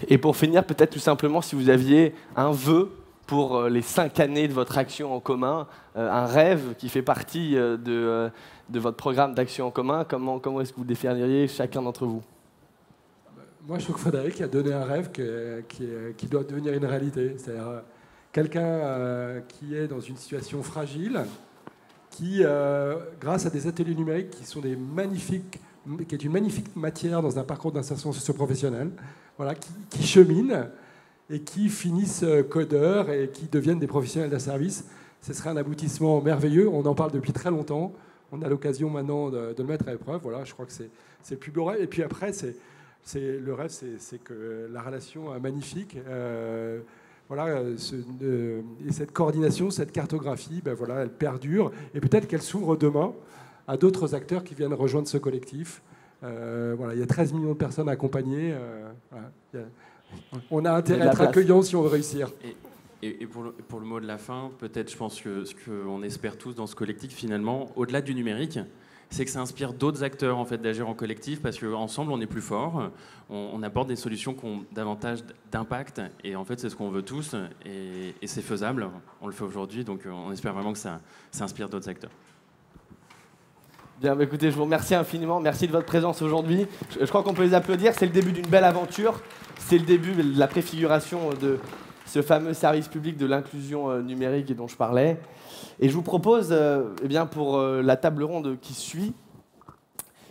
Et pour finir, peut-être tout simplement, si vous aviez un vœu pour les 5 années de votre action en commun, un rêve qui fait partie de votre programme d'action en commun, comment est-ce que vous définiriez chacun d'entre vous? Moi, je trouve que Frédéric a donné un rêve qui doit devenir une réalité. C'est-à-dire quelqu'un qui est dans une situation fragile, qui, grâce à des ateliers numériques qui est une magnifique matière dans un parcours d'insertion socio-professionnelle, voilà, qui chemine et qui finissent codeurs et qui deviennent des professionnels d'un service. Ce serait un aboutissement merveilleux. On en parle depuis très longtemps. On a l'occasion maintenant de le mettre à l'épreuve. Voilà, je crois que c'est le plus beau rêve. Et puis après, le rêve, c'est que la relation magnifique, et cette coordination, cette cartographie, voilà, elle perdure. Et peut-être qu'elle s'ouvre demain à d'autres acteurs qui viennent rejoindre ce collectif. Voilà, il y a 13 millions de personnes à accompagner. On a intérêt à être accueillant si on veut réussir. Et pour le mot de la fin, peut-être, je pense que ce qu'on espère tous dans ce collectif, finalement, au-delà du numérique, c'est que ça inspire d'autres acteurs en fait, d'agir en collectif, parce qu'ensemble, on est plus fort, on apporte des solutions qui ont davantage d'impact, et en fait, c'est ce qu'on veut tous, et c'est faisable, on le fait aujourd'hui, donc on espère vraiment que ça inspire d'autres acteurs. Bien, écoutez, je vous remercie infiniment. Merci de votre présence aujourd'hui. Je crois qu'on peut les applaudir. C'est le début d'une belle aventure. C'est le début de la préfiguration de ce fameux service public de l'inclusion numérique dont je parlais. Et je vous propose, pour la table ronde qui suit,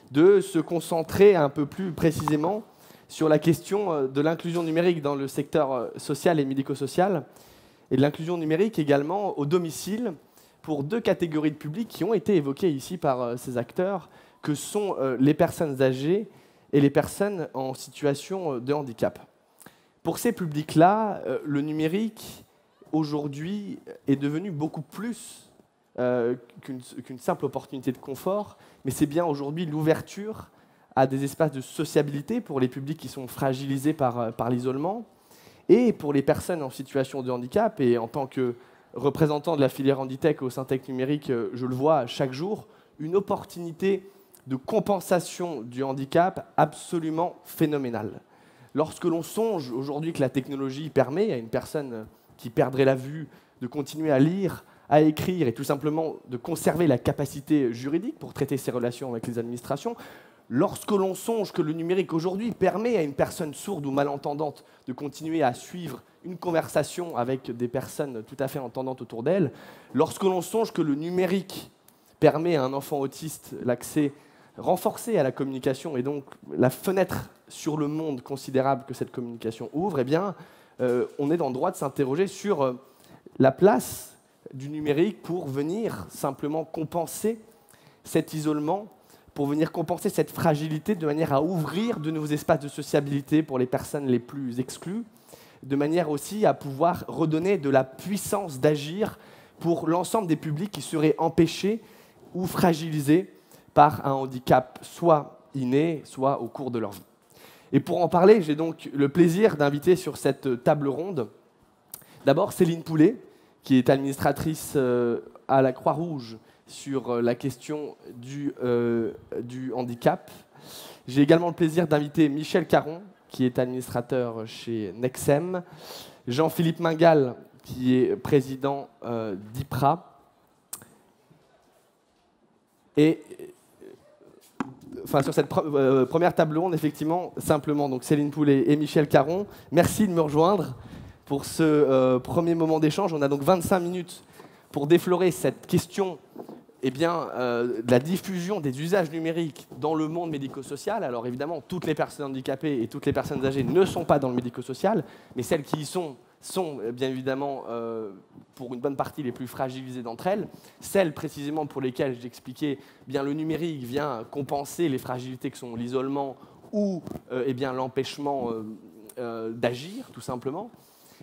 de se concentrer un peu plus précisément sur la question de l'inclusion numérique dans le secteur social et médico-social, et de l'inclusion numérique également au domicile, pour 2 catégories de publics qui ont été évoquées ici par ces acteurs, que sont les personnes âgées et les personnes en situation de handicap. pour ces publics-là, le numérique, aujourd'hui, est devenu beaucoup plus qu'une simple opportunité de confort, mais c'est bien aujourd'hui l'ouverture à des espaces de sociabilité pour les publics qui sont fragilisés par l'isolement, et pour les personnes en situation de handicap. Et en tant que représentant de la filière Handitech au Syntec Numérique, je le vois chaque jour, une opportunité de compensation du handicap absolument phénoménale. Lorsque l'on songe aujourd'hui que la technologie permet à une personne qui perdrait la vue de continuer à lire, à écrire et tout simplement de conserver la capacité juridique pour traiter ses relations avec les administrations, lorsque l'on songe que le numérique aujourd'hui permet à une personne sourde ou malentendante de continuer à suivre une conversation avec des personnes tout à fait entendantes autour d'elle, lorsque l'on songe que le numérique permet à un enfant autiste l'accès renforcé à la communication et donc la fenêtre sur le monde considérable que cette communication ouvre, eh bien, on est dans le droit de s'interroger sur la place du numérique pour venir simplement compenser cet isolement, pour venir compenser cette fragilité de manière à ouvrir de nouveaux espaces de sociabilité pour les personnes les plus exclues, de manière aussi à pouvoir redonner de la puissance d'agir pour l'ensemble des publics qui seraient empêchés ou fragilisés par un handicap soit inné, soit au cours de leur vie. Et pour en parler, j'ai donc le plaisir d'inviter sur cette table ronde d'abord Céline Poulet, qui est administratrice à la Croix-Rouge sur la question du handicap. J'ai également le plaisir d'inviter Michel Caron, qui est administrateur chez Nexem, Jean-Philippe Mingal, qui est président d'IPRA, et enfin, sur cette première table ronde, effectivement, simplement, donc Céline Poulet et Michel Caron, merci de me rejoindre pour ce premier moment d'échange. On a donc 25 minutes pour déflorer cette question de la diffusion des usages numériques dans le monde médico-social. Alors évidemment, toutes les personnes handicapées et toutes les personnes âgées ne sont pas dans le médico-social, mais celles qui y sont bien évidemment, pour une bonne partie, les plus fragilisées d'entre elles. Celles précisément pour lesquelles j'expliquais, bien le numérique vient compenser les fragilités que sont l'isolement ou l'empêchement d'agir, tout simplement.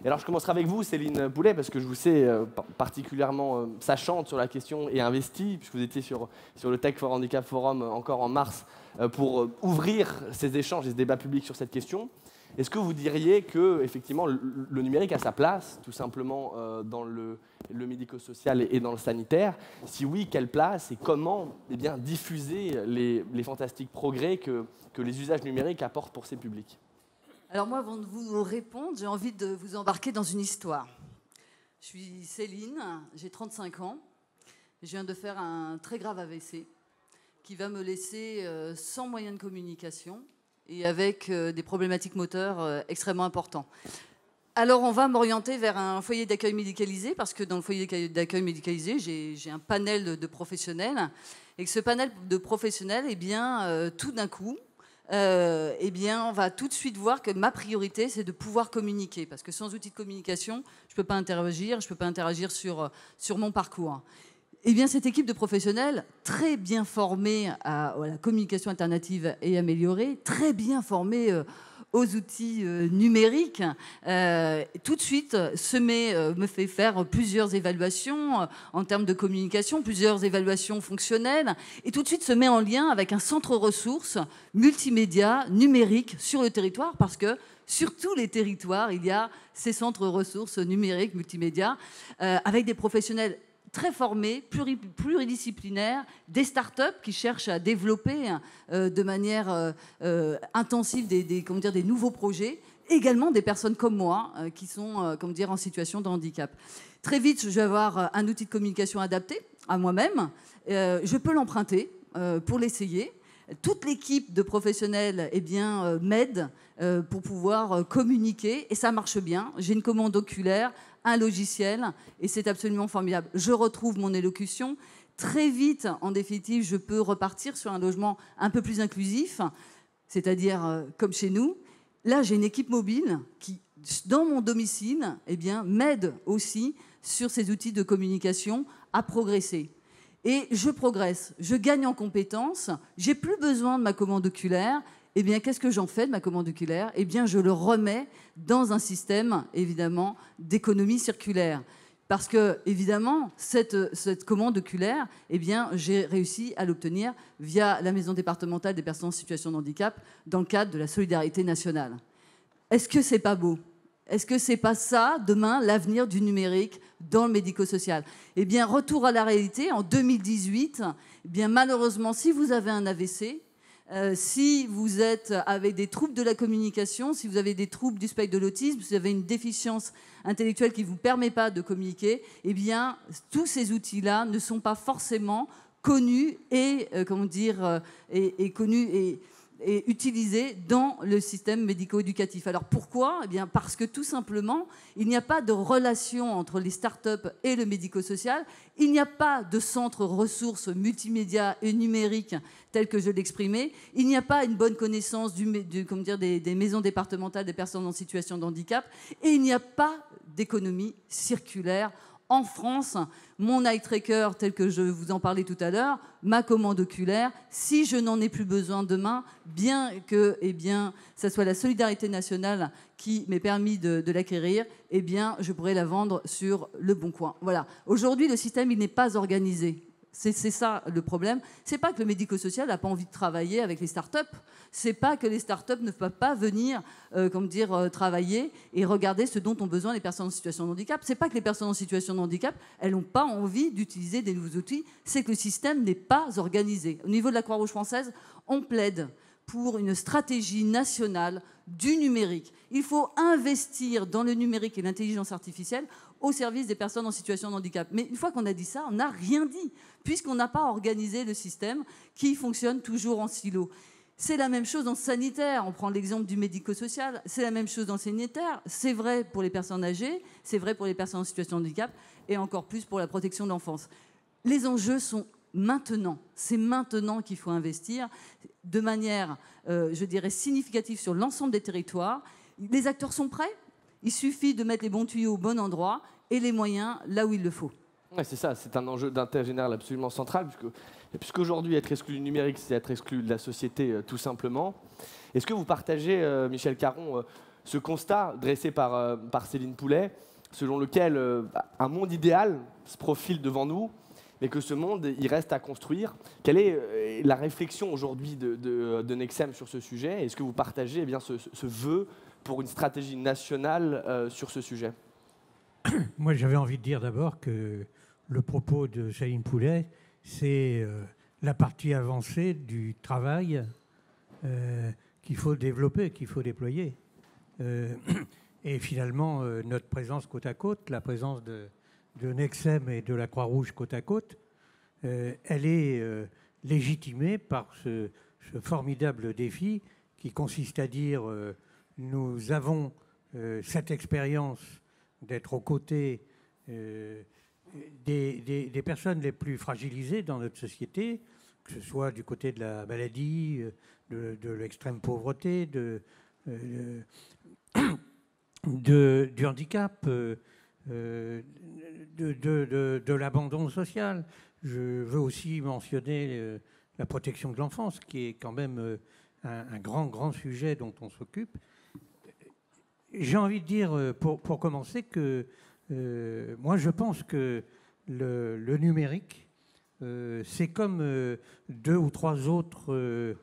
Et alors je commencerai avec vous, Céline Poulet, parce que je vous sais particulièrement sachante sur la question et investie, puisque vous étiez sur le Tech for Handicap Forum encore en mars, pour ouvrir ces échanges et ce débat public sur cette question. Est-ce que vous diriez que effectivement, le numérique a sa place, tout simplement, dans le médico-social et dans le sanitaire? Si oui, quelle place et comment diffuser les fantastiques progrès que les usages numériques apportent pour ces publics? Alors moi, avant de vous répondre, j'ai envie de vous embarquer dans une histoire. Je suis Céline, j'ai 35 ans. Je viens de faire un très grave AVC qui va me laisser sans moyen de communication et avec des problématiques moteurs extrêmement importantes. Alors on va m'orienter vers un foyer d'accueil médicalisé, parce que dans le foyer d'accueil médicalisé, j'ai un panel de professionnels, et que ce panel de professionnels, tout d'un coup, on va tout de suite voir que ma priorité, c'est de pouvoir communiquer, parce que sans outil de communication, je ne peux pas interagir sur mon parcours. Eh bien, cette équipe de professionnels, très bien formée à la communication alternative et améliorée, très bien formée aux outils numériques, tout de suite me fait faire plusieurs évaluations en termes de communication, plusieurs évaluations fonctionnelles, et tout de suite se met en lien avec un centre ressources multimédia numérique sur le territoire, parce que sur tous les territoires, il y a ces centres ressources numériques multimédia avec des professionnels très formés, pluridisciplinaires, des startups qui cherchent à développer de manière intensive des nouveaux projets, également des personnes comme moi qui sont en situation de handicap. Très vite, je vais avoir un outil de communication adapté à moi-même. Je peux l'emprunter pour l'essayer. Toute l'équipe de professionnels m'aide pour pouvoir communiquer, et ça marche bien. J'ai une commande oculaire, un logiciel, et c'est absolument formidable. Je retrouve mon élocution. Très vite, en définitive, je peux repartir sur un logement un peu plus inclusif, c'est-à-dire comme chez nous. Là, j'ai une équipe mobile qui, dans mon domicile, m'aide aussi sur ces outils de communication à progresser. Et je progresse, je gagne en compétences, j'ai plus besoin de ma commande oculaire, eh bien, qu'est-ce que j'en fais de ma commande oculaire? Eh bien, je le remets dans un système, évidemment, d'économie circulaire. Parce que, évidemment, cette commande oculaire, eh bien, j'ai réussi à l'obtenir via la maison départementale des personnes en situation de handicap dans le cadre de la solidarité nationale. Est-ce que c'est pas beau? Est-ce que c'est pas ça, demain, l'avenir du numérique dans le médico-social? Eh bien, retour à la réalité, en 2018, eh bien, malheureusement, si vous avez un AVC, si vous êtes avec des troubles de la communication, si vous avez des troubles du spectre de l'autisme, si vous avez une déficience intellectuelle qui ne vous permet pas de communiquer, eh bien, tous ces outils-là ne sont pas forcément connus et, et utilisés dans le système médico-éducatif. Alors pourquoi? Eh bien, parce que tout simplement, il n'y a pas de relation entre les startups et le médico-social. Il n'y a pas de centre ressources multimédia et numérique tel que je l'exprimais. Il n'y a pas une bonne connaissance des maisons départementales des personnes en situation de handicap. Et il n'y a pas d'économie circulaire en France. Mon eye tracker, tel que je vous en parlais tout à l'heure, ma commande oculaire, si je n'en ai plus besoin demain, bien que ça soit la solidarité nationale qui m'ait permis de l'acquérir, eh bien, je pourrais la vendre sur Le Bon Coin. Voilà. Aujourd'hui, le système, il n'est pas organisé. C'est ça le problème. C'est pas que le médico-social n'a pas envie de travailler avec les start-up. C'est pas que les start-up ne peuvent pas venir travailler et regarder ce dont ont besoin les personnes en situation de handicap. C'est pas que les personnes en situation de handicap, elles n'ont pas envie d'utiliser des nouveaux outils. C'est que le système n'est pas organisé. Au niveau de la Croix-Rouge française, on plaide pour une stratégie nationale du numérique. Il faut investir dans le numérique et l'intelligence artificielle au service des personnes en situation de handicap. Mais une fois qu'on a dit ça, on n'a rien dit, puisqu'on n'a pas organisé le système qui fonctionne toujours en silo. C'est la même chose dans le sanitaire. On prend l'exemple du médico-social. C'est la même chose dans le sanitaire. C'est vrai pour les personnes âgées, c'est vrai pour les personnes en situation de handicap, et encore plus pour la protection de l'enfance. Les enjeux sont maintenant. C'est maintenant qu'il faut investir de manière, je dirais, significative sur l'ensemble des territoires. Les acteurs sont prêts. Il suffit de mettre les bons tuyaux au bon endroit et les moyens là où il le faut. Ouais, c'est ça, c'est un enjeu d'intérêt général absolument central, puisqu'aujourd'hui, être exclu du numérique, c'est être exclu de la société, tout simplement. Est-ce que vous partagez, Michel Caron, ce constat dressé par Céline Poulet, selon lequel un monde idéal se profile devant nous, mais que ce monde, il reste à construire? Quelle est la réflexion aujourd'hui de Nexem sur ce sujet? Est-ce que vous partagez ce vœu pour une stratégie nationale sur ce sujet? Moi, j'avais envie de dire d'abord que le propos de Céline Poulet, c'est la partie avancée du travail qu'il faut développer, qu'il faut déployer. Et finalement, notre présence côte à côte, la présence de Nexem et de la Croix-Rouge côte à côte, elle est légitimée par ce formidable défi qui consiste à dire nous avons cette expérience d'être aux côtés des personnes les plus fragilisées dans notre société, que ce soit du côté de la maladie, de l'extrême pauvreté, du handicap, de l'abandon social. Je veux aussi mentionner la protection de l'enfance, qui est quand même un grand sujet dont on s'occupe. J'ai envie de dire, pour commencer, que moi, je pense que le numérique, c'est comme 2 ou 3 autres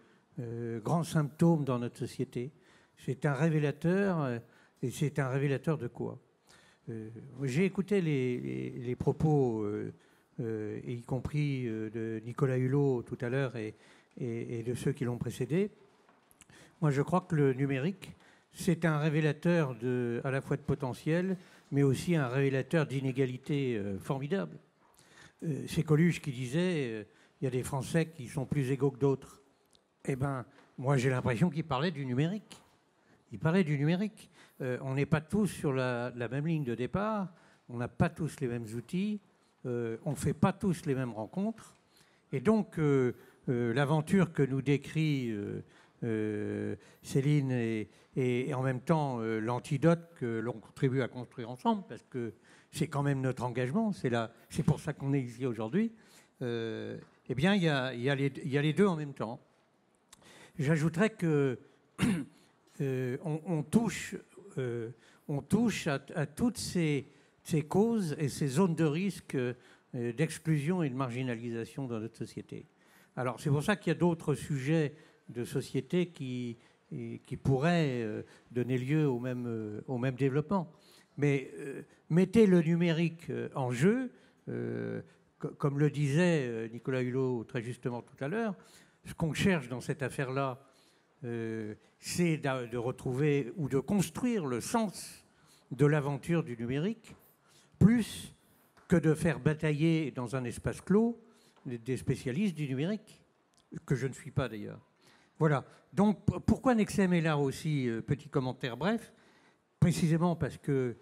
grands symptômes dans notre société. C'est un révélateur, et c'est un révélateur de quoi? J'ai écouté les propos, y compris de Nicolas Hulot tout à l'heure et de ceux qui l'ont précédé. Moi, je crois que le numérique, c'est un révélateur à la fois de potentiel, mais aussi un révélateur d'inégalités formidables. C'est Coluche qui disait il y a des Français qui sont plus égaux que d'autres. Eh bien, moi, j'ai l'impression qu'il parlait du numérique. Il parlait du numérique. On n'est pas tous sur la même ligne de départ, on n'a pas tous les mêmes outils, on ne fait pas tous les mêmes rencontres. Et donc, l'aventure que nous décrit Céline et en même temps l'antidote que l'on contribue à construire ensemble, parce que c'est quand même notre engagement, c'est pour ça qu'on est ici aujourd'hui, eh bien, il y a les deux en même temps. J'ajouterais que on touche à toutes ces causes et ces zones de risque d'exclusion et de marginalisation dans notre société. Alors c'est pour ça qu'il y a d'autres sujets de société qui pourraient donner lieu au même développement. Mais mettez le numérique en jeu, comme le disait Nicolas Hulot très justement tout à l'heure, ce qu'on cherche dans cette affaire-là, c'est de retrouver ou de construire le sens de l'aventure du numérique, plus que de faire batailler dans un espace clos des spécialistes du numérique, que je ne suis pas d'ailleurs. Voilà. Donc pourquoi Nexem est là aussi, petit commentaire bref, précisément parce que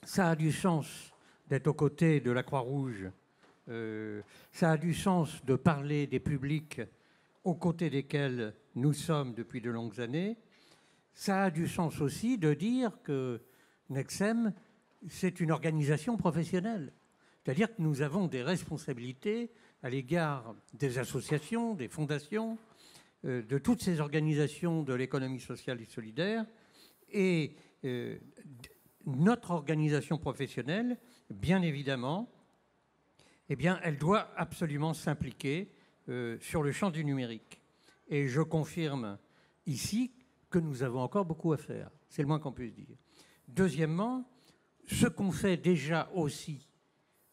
ça a du sens d'être aux côtés de la Croix-Rouge, ça a du sens de parler des publics aux côtés desquels nous sommes depuis de longues années. Ça a du sens aussi de dire que Nexem, c'est une organisation professionnelle. C'est-à-dire que nous avons des responsabilités à l'égard des associations, des fondations, de toutes ces organisations de l'économie sociale et solidaire. Et notre organisation professionnelle, bien évidemment, eh bien, elle doit absolument s'impliquer sur le champ du numérique. Et je confirme ici que nous avons encore beaucoup à faire. C'est le moins qu'on puisse dire. Deuxièmement, ce qu'on fait déjà aussi,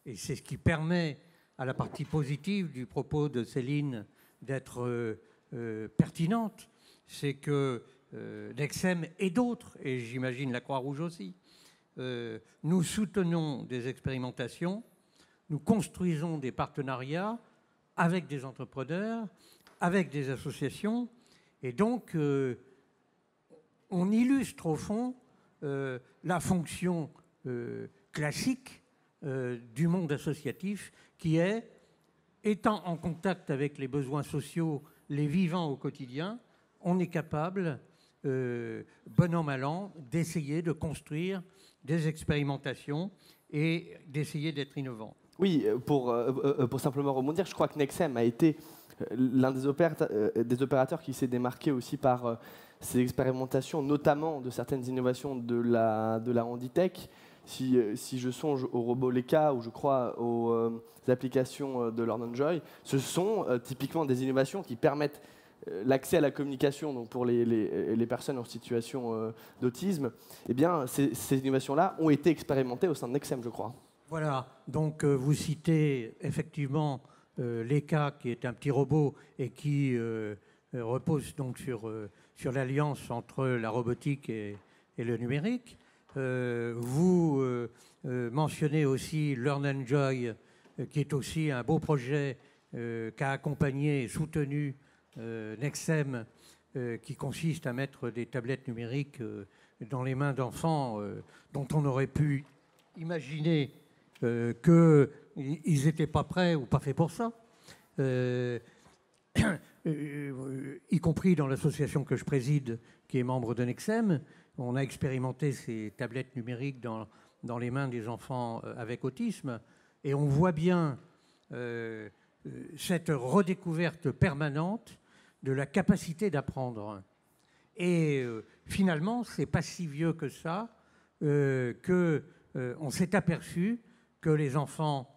et c'est ce qui permet à la partie positive du propos de Céline d'être pertinente, c'est que Nexem et d'autres, et j'imagine la Croix-Rouge aussi, nous soutenons des expérimentations, nous construisons des partenariats avec des entrepreneurs, avec des associations, et donc on illustre au fond la fonction classique du monde associatif qui est, étant en contact avec les besoins sociaux, les vivants au quotidien, on est capable, bon an mal an, d'essayer de construire des expérimentations et d'essayer d'être innovant. Oui, pour simplement rebondir, je crois que Nexem a été l'un des opérateurs qui s'est démarqué aussi par ces expérimentations, notamment de certaines innovations de la Handitech. Si je songe au robot Leka ou je crois aux applications de Learn Enjoy, ce sont typiquement des innovations qui permettent l'accès à la communication donc pour les personnes en situation d'autisme. Eh bien, ces innovations-là ont été expérimentées au sein de Nexem, je crois. Voilà, donc vous citez effectivement Leka, qui est un petit robot et qui repose donc sur l'alliance entre la robotique et le numérique. Vous mentionnez aussi Learn Enjoy, qui est aussi un beau projet qu'a accompagné et soutenu Nexem, qui consiste à mettre des tablettes numériques dans les mains d'enfants dont on aurait pu imaginer qu'ils n'étaient pas prêts ou pas faits pour ça, y compris dans l'association que je préside, qui est membre de Nexem. On a expérimenté ces tablettes numériques dans les mains des enfants avec autisme, et on voit bien cette redécouverte permanente de la capacité d'apprendre. Et finalement, c'est pas si vieux que ça qu'on s'est aperçu que les enfants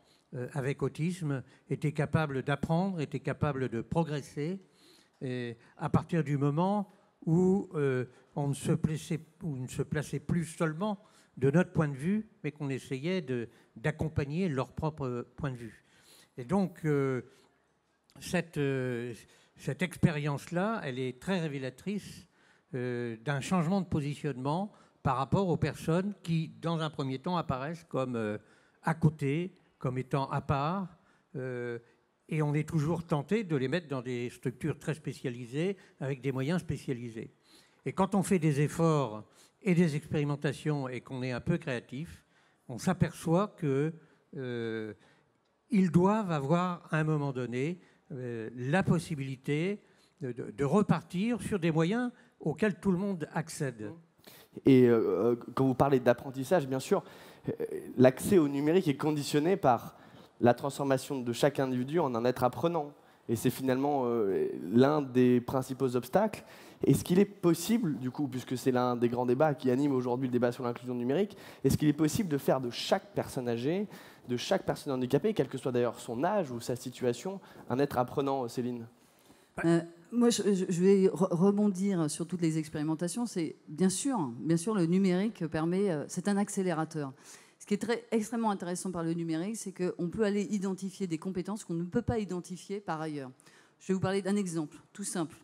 avec autisme étaient capables d'apprendre, étaient capables de progresser, et à partir du moment où on ne se plaçait plus seulement de notre point de vue, mais qu'on essayait d'accompagner leur propre point de vue. Et donc, cette expérience-là, elle est très révélatrice d'un changement de positionnement par rapport aux personnes qui, dans un premier temps, apparaissent comme à côté, comme étant à part, et on est toujours tenté de les mettre dans des structures très spécialisées, avec des moyens spécialisés. Et quand on fait des efforts et des expérimentations et qu'on est un peu créatif, on s'aperçoit qu'ils doivent avoir, à un moment donné, la possibilité de repartir sur des moyens auxquels tout le monde accède. Et quand vous parlez d'apprentissage, bien sûr, l'accès au numérique est conditionné par la transformation de chaque individu en un être apprenant. Et c'est finalement l'un des principaux obstacles. Est-ce qu'il est possible, du coup, puisque c'est l'un des grands débats qui anime aujourd'hui le débat sur l'inclusion numérique, est-ce qu'il est possible de faire de chaque personne âgée, de chaque personne handicapée, quel que soit d'ailleurs son âge ou sa situation, un être apprenant, Céline? Moi, je vais rebondir sur toutes les expérimentations. C'est bien sûr, le numérique permet, c'est un accélérateur. Ce qui est extrêmement intéressant par le numérique, c'est qu'on peut aller identifier des compétences qu'on ne peut pas identifier par ailleurs. Je vais vous parler d'un exemple tout simple.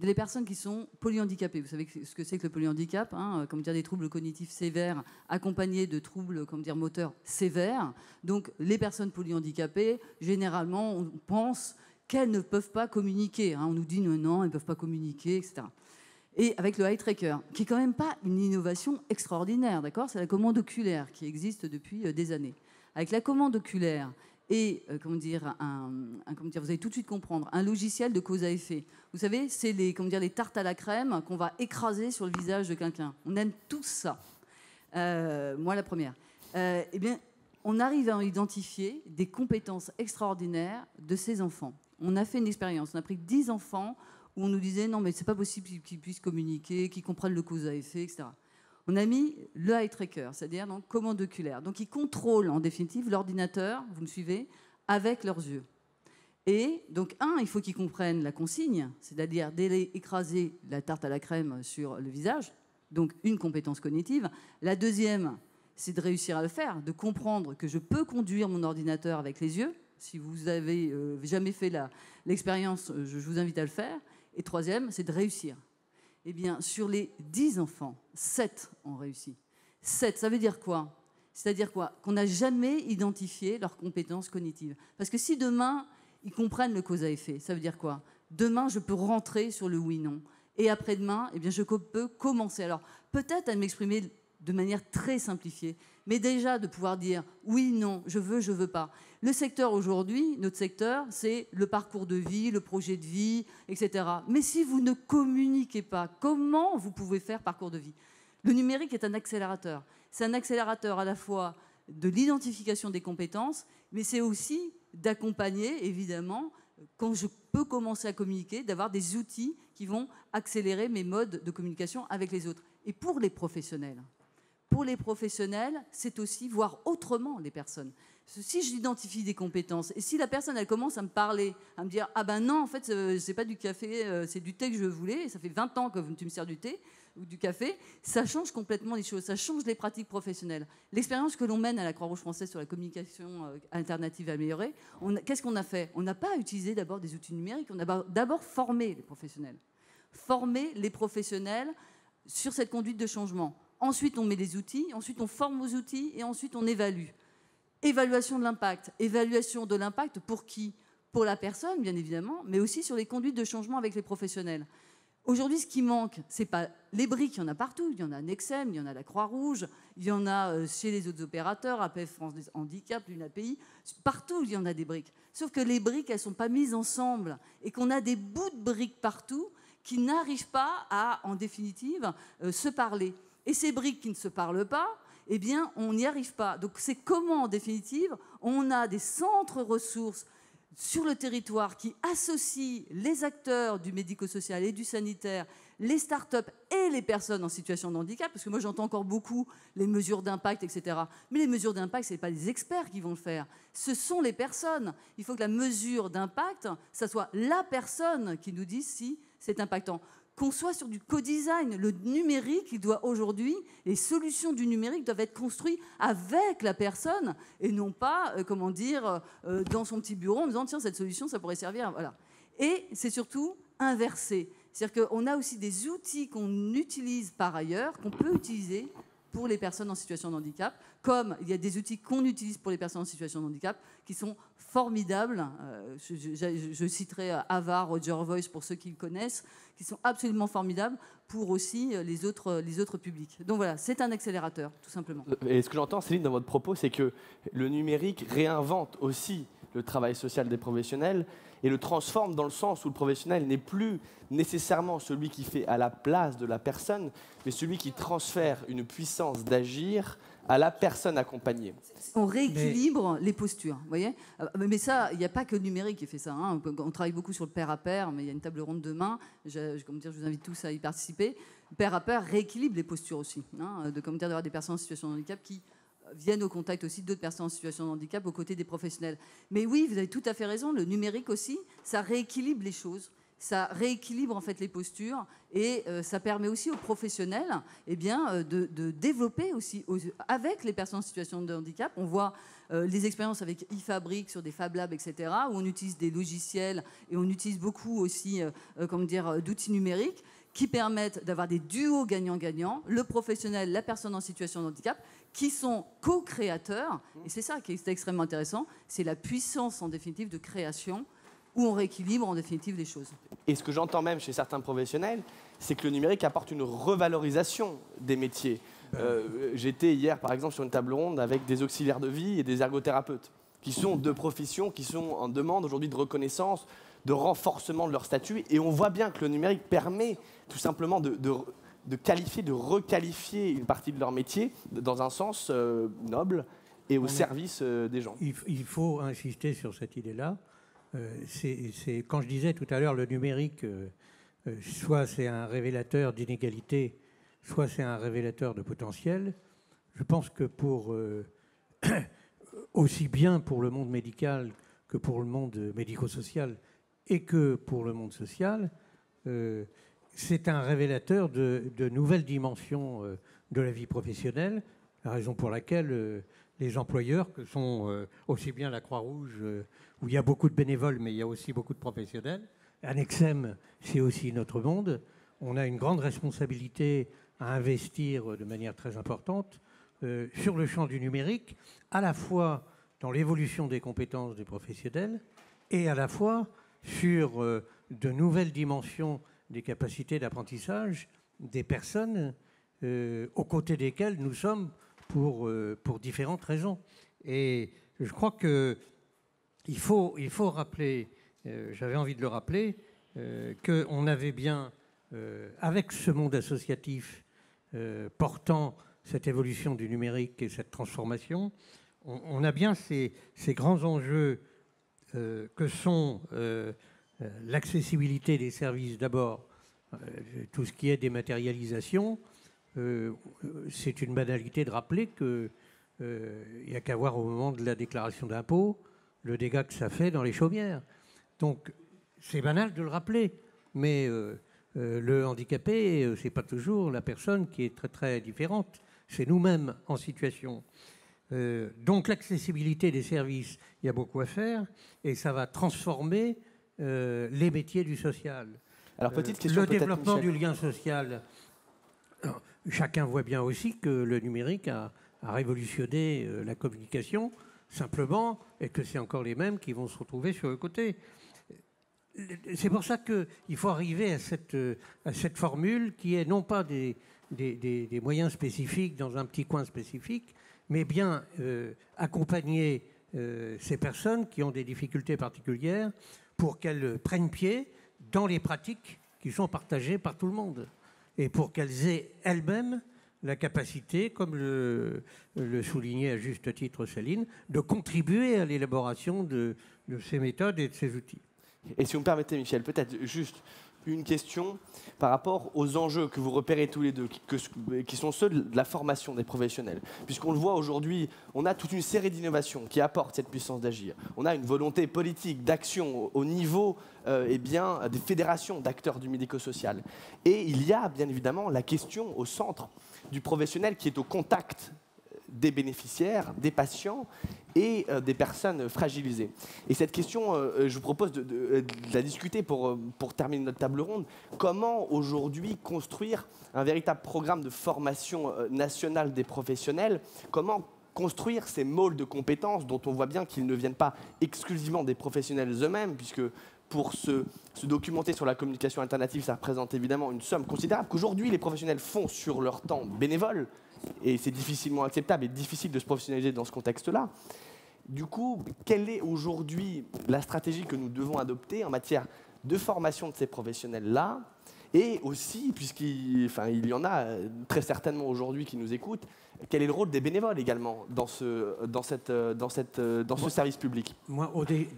Les personnes qui sont polyhandicapées, vous savez ce que c'est que le polyhandicap, hein, comme dire des troubles cognitifs sévères accompagnés de troubles moteurs sévères. Donc les personnes polyhandicapées, généralement, on pense qu'elles ne peuvent pas communiquer. Hein. On nous dit non, elles ne peuvent pas communiquer, etc. Et avec le eye tracker, qui est quand même pas une innovation extraordinaire, d'accord? C'est la commande oculaire qui existe depuis des années. Avec la commande oculaire et vous allez tout de suite comprendre, un logiciel de cause à effet. Vous savez, c'est les tartes à la crème qu'on va écraser sur le visage de quelqu'un. On aime tous ça. Moi, la première. Eh bien, on arrive à identifier des compétences extraordinaires de ces enfants. On a fait une expérience. On a pris 10 enfants où on nous disait non, mais c'est pas possible qu'ils puissent communiquer, qu'ils comprennent le cause à effet, etc. On a mis le eye tracker, c'est-à-dire donc commande oculaire. Donc ils contrôlent en définitive l'ordinateur, vous me suivez, avec leurs yeux. Et donc il faut qu'ils comprennent la consigne, c'est-à-dire d'aller écraser la tarte à la crème sur le visage, donc une compétence cognitive. La deuxième, c'est de réussir à le faire, de comprendre que je peux conduire mon ordinateur avec les yeux. Si vous n'avez jamais fait l'expérience, je vous invite à le faire. Et troisième, c'est de réussir. Eh bien, sur les 10 enfants, 7 ont réussi. 7, ça veut dire quoi? C'est-à-dire quoi? Qu'on n'a jamais identifié leurs compétences cognitives. Parce que si demain, ils comprennent le cause à effet, ça veut dire quoi? Demain, je peux rentrer sur le oui-non. Et après-demain, eh bien, je peux commencer. Alors, peut-être à m'exprimer de manière très simplifiée, mais déjà de pouvoir dire oui, non, je veux pas. Le secteur aujourd'hui, notre secteur, c'est le parcours de vie, le projet de vie, etc. Mais si vous ne communiquez pas, comment vous pouvez faire parcours de vie? Le numérique est un accélérateur. C'est un accélérateur à la fois de l'identification des compétences, mais c'est aussi d'accompagner, évidemment, quand je peux commencer à communiquer, d'avoir des outils qui vont accélérer mes modes de communication avec les autres. Et pour les professionnels, c'est aussi voir autrement les personnes. Si j'identifie des compétences, et si la personne, elle commence à me parler, à me dire « Ah ben non, en fait, c'est pas du café, c'est du thé que je voulais, et ça fait 20 ans que tu me sers du thé ou du café », ça change complètement les choses, ça change les pratiques professionnelles. L'expérience que l'on mène à la Croix-Rouge française sur la communication alternative améliorée, qu'est-ce qu'on a fait? On n'a pas utilisé d'abord des outils numériques, on a d'abord formé les professionnels. Former les professionnels sur cette conduite de changement. Ensuite, on met des outils, ensuite on forme aux outils et ensuite on évalue. Évaluation de l'impact. Évaluation de l'impact pour qui? Pour la personne, bien évidemment, mais aussi sur les conduites de changement avec les professionnels. Aujourd'hui, ce qui manque, c'est pas les briques, il y en a partout. Il y en a à Nexem, il y en a à la Croix-Rouge, il y en a chez les autres opérateurs, APF France Handicap, l'UNAPI. Partout, il y en a des briques. Sauf que les briques, elles ne sont pas mises ensemble et qu'on a des bouts de briques partout qui n'arrivent pas à, en définitive, se parler. Et ces briques qui ne se parlent pas, eh bien, on n'y arrive pas. Donc, c'est comment, en définitive, on a des centres ressources sur le territoire qui associent les acteurs du médico-social et du sanitaire, les start-up et les personnes en situation de handicap, parce que moi, j'entends encore beaucoup les mesures d'impact, etc. Mais les mesures d'impact, ce n'est pas les experts qui vont le faire. Ce sont les personnes. Il faut que la mesure d'impact, ça soit la personne qui nous dise si c'est impactant. Qu'on soit sur du co-design, le numérique, il doit aujourd'hui, les solutions du numérique doivent être construites avec la personne et non pas, dans son petit bureau en disant tiens, cette solution, ça pourrait servir. Voilà. Et c'est surtout inversé. C'est-à-dire qu'on a aussi des outils qu'on utilise par ailleurs, qu'on peut utiliser pour les personnes en situation de handicap, comme il y a des outils qu'on utilise pour les personnes en situation de handicap qui sont formidables. Je citerai Ava, Roger Voice pour ceux qui le connaissent, qui sont absolument formidables pour aussi les autres publics. Donc voilà, c'est un accélérateur, tout simplement. Et ce que j'entends, Céline, dans votre propos, c'est que le numérique réinvente aussi le travail social des professionnels et le transforme dans le sens où le professionnel n'est plus nécessairement celui qui fait à la place de la personne, mais celui qui transfère une puissance d'agir à la personne accompagnée. On rééquilibre les postures, vous voyez. Mais ça, il n'y a pas que le numérique qui fait ça. Hein. On travaille beaucoup sur le pair à pair, mais il y a une table ronde demain. Je vous invite tous à y participer. Le pair à pair rééquilibre les postures aussi. Hein, d'avoir des personnes en situation de handicap qui viennent au contact aussi d'autres personnes en situation de handicap aux côtés des professionnels. Mais oui, vous avez tout à fait raison, le numérique aussi, ça rééquilibre les choses. Ça rééquilibre en fait les postures et ça permet aussi aux professionnels de développer aussi avec les personnes en situation de handicap. On voit les expériences avec eFabric sur des Fab Labs, etc., où on utilise des logiciels et on utilise beaucoup aussi d'outils numériques qui permettent d'avoir des duos gagnant-gagnant, le professionnel, la personne en situation de handicap, qui sont co-créateurs. Et c'est ça qui est extrêmement intéressant, c'est la puissance en définitive de création où on rééquilibre en définitive les choses. Et ce que j'entends même chez certains professionnels, c'est que le numérique apporte une revalorisation des métiers. J'étais hier, par exemple, sur une table ronde avec des auxiliaires de vie et des ergothérapeutes, qui sont deux professions qui sont en demande aujourd'hui de reconnaissance, de renforcement de leur statut. Et on voit bien que le numérique permet tout simplement de qualifier, de requalifier une partie de leur métier dans un sens noble et au service des gens. Il faut insister sur cette idée-là. C'est quand je disais tout à l'heure, le numérique, soit c'est un révélateur d'inégalité, soit c'est un révélateur de potentiel. Je pense que aussi bien pour le monde médical que pour le monde médico-social et que pour le monde social, c'est un révélateur de nouvelles dimensions de la vie professionnelle, la raison pour laquelle les employeurs, que sont aussi bien la Croix-Rouge, où il y a beaucoup de bénévoles, mais il y a aussi beaucoup de professionnels, Annexem, c'est aussi notre monde, on a une grande responsabilité à investir de manière très importante sur le champ du numérique, à la fois dans l'évolution des compétences des professionnels et à la fois sur de nouvelles dimensions des capacités d'apprentissage des personnes aux côtés desquelles nous sommes pour différentes raisons. Et je crois qu'il faut rappeler, j'avais envie de le rappeler, qu'on avait bien, avec ce monde associatif portant cette évolution du numérique et cette transformation, on a bien ces grands enjeux que sont l'accessibilité des services d'abord, tout ce qui est dématérialisation. C'est une banalité de rappeler qu'il n'y a qu'à voir au moment de la déclaration d'impôt le dégât que ça fait dans les chaumières. Donc c'est banal de le rappeler, mais le handicapé, c'est pas toujours la personne qui est très très différente, c'est nous-mêmes en situation. Donc l'accessibilité des services, il y a beaucoup à faire et ça va transformer les métiers du social. Alors, petite question, le développement du lien social. Alors, chacun voit bien aussi que le numérique a révolutionné la communication, simplement, et que c'est encore les mêmes qui vont se retrouver sur le côté. C'est pour ça qu'il faut arriver à cette formule qui est non pas des moyens spécifiques dans un petit coin spécifique, mais bien accompagner ces personnes qui ont des difficultés particulières pour qu'elles prennent pied dans les pratiques qui sont partagées par tout le monde et pour qu'elles aient elles-mêmes la capacité, comme le soulignait à juste titre Céline, de contribuer à l'élaboration de ces méthodes et de ces outils. Et si vous me permettez, Michel, peut-être juste une question par rapport aux enjeux que vous repérez tous les deux, qui sont ceux de la formation des professionnels. Puisqu'on le voit aujourd'hui, on a toute une série d'innovations qui apportent cette puissance d'agir. On a une volonté politique d'action au niveau des fédérations d'acteurs du médico-social. Et il y a bien évidemment la question au centre du professionnel qui est au contact des bénéficiaires, des patients et des personnes fragilisées. Et cette question, je vous propose de la discuter pour terminer notre table ronde. Comment aujourd'hui construire un véritable programme de formation nationale des professionnels? Comment construire ces môles de compétences dont on voit bien qu'ils ne viennent pas exclusivement des professionnels eux-mêmes, puisque pour se documenter sur la communication alternative, ça représente évidemment une somme considérable qu'aujourd'hui les professionnels font sur leur temps bénévole. Et c'est difficilement acceptable et difficile de se professionnaliser dans ce contexte-là. Du coup, quelle est aujourd'hui la stratégie que nous devons adopter en matière de formation de ces professionnels-là Et aussi, puisqu'il y en a très certainement aujourd'hui qui nous écoutent, quel est le rôle des bénévoles également dans ce service public? Moi,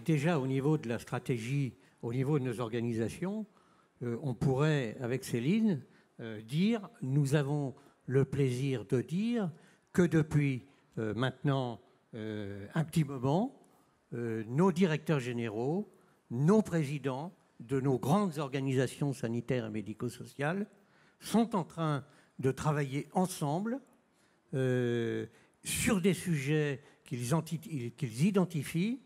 déjà au niveau de la stratégie, au niveau de nos organisations, on pourrait, avec Céline, dire, nous avons le plaisir de dire que depuis maintenant un petit moment, nos directeurs généraux, nos présidents de nos grandes organisations sanitaires et médico-sociales sont en train de travailler ensemble sur des sujets qu'ils identifient,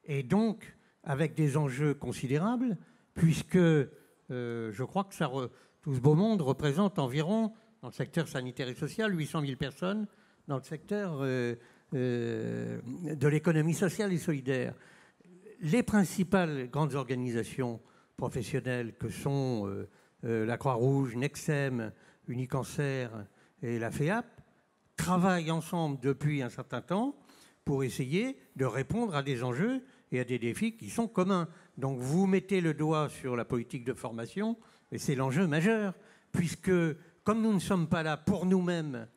et donc avec des enjeux considérables, puisque je crois que tout ce beau monde représente environ, dans le secteur sanitaire et social, 800 000 personnes dans le secteur de l'économie sociale et solidaire. Les principales grandes organisations professionnelles que sont la Croix-Rouge, Nexem, Unicancer et la FEAP travaillent ensemble depuis un certain temps pour essayer de répondre à des enjeux et à des défis qui sont communs. Donc vous mettez le doigt sur la politique de formation, et c'est l'enjeu majeur, puisque comme nous ne sommes pas là pour nous-mêmes,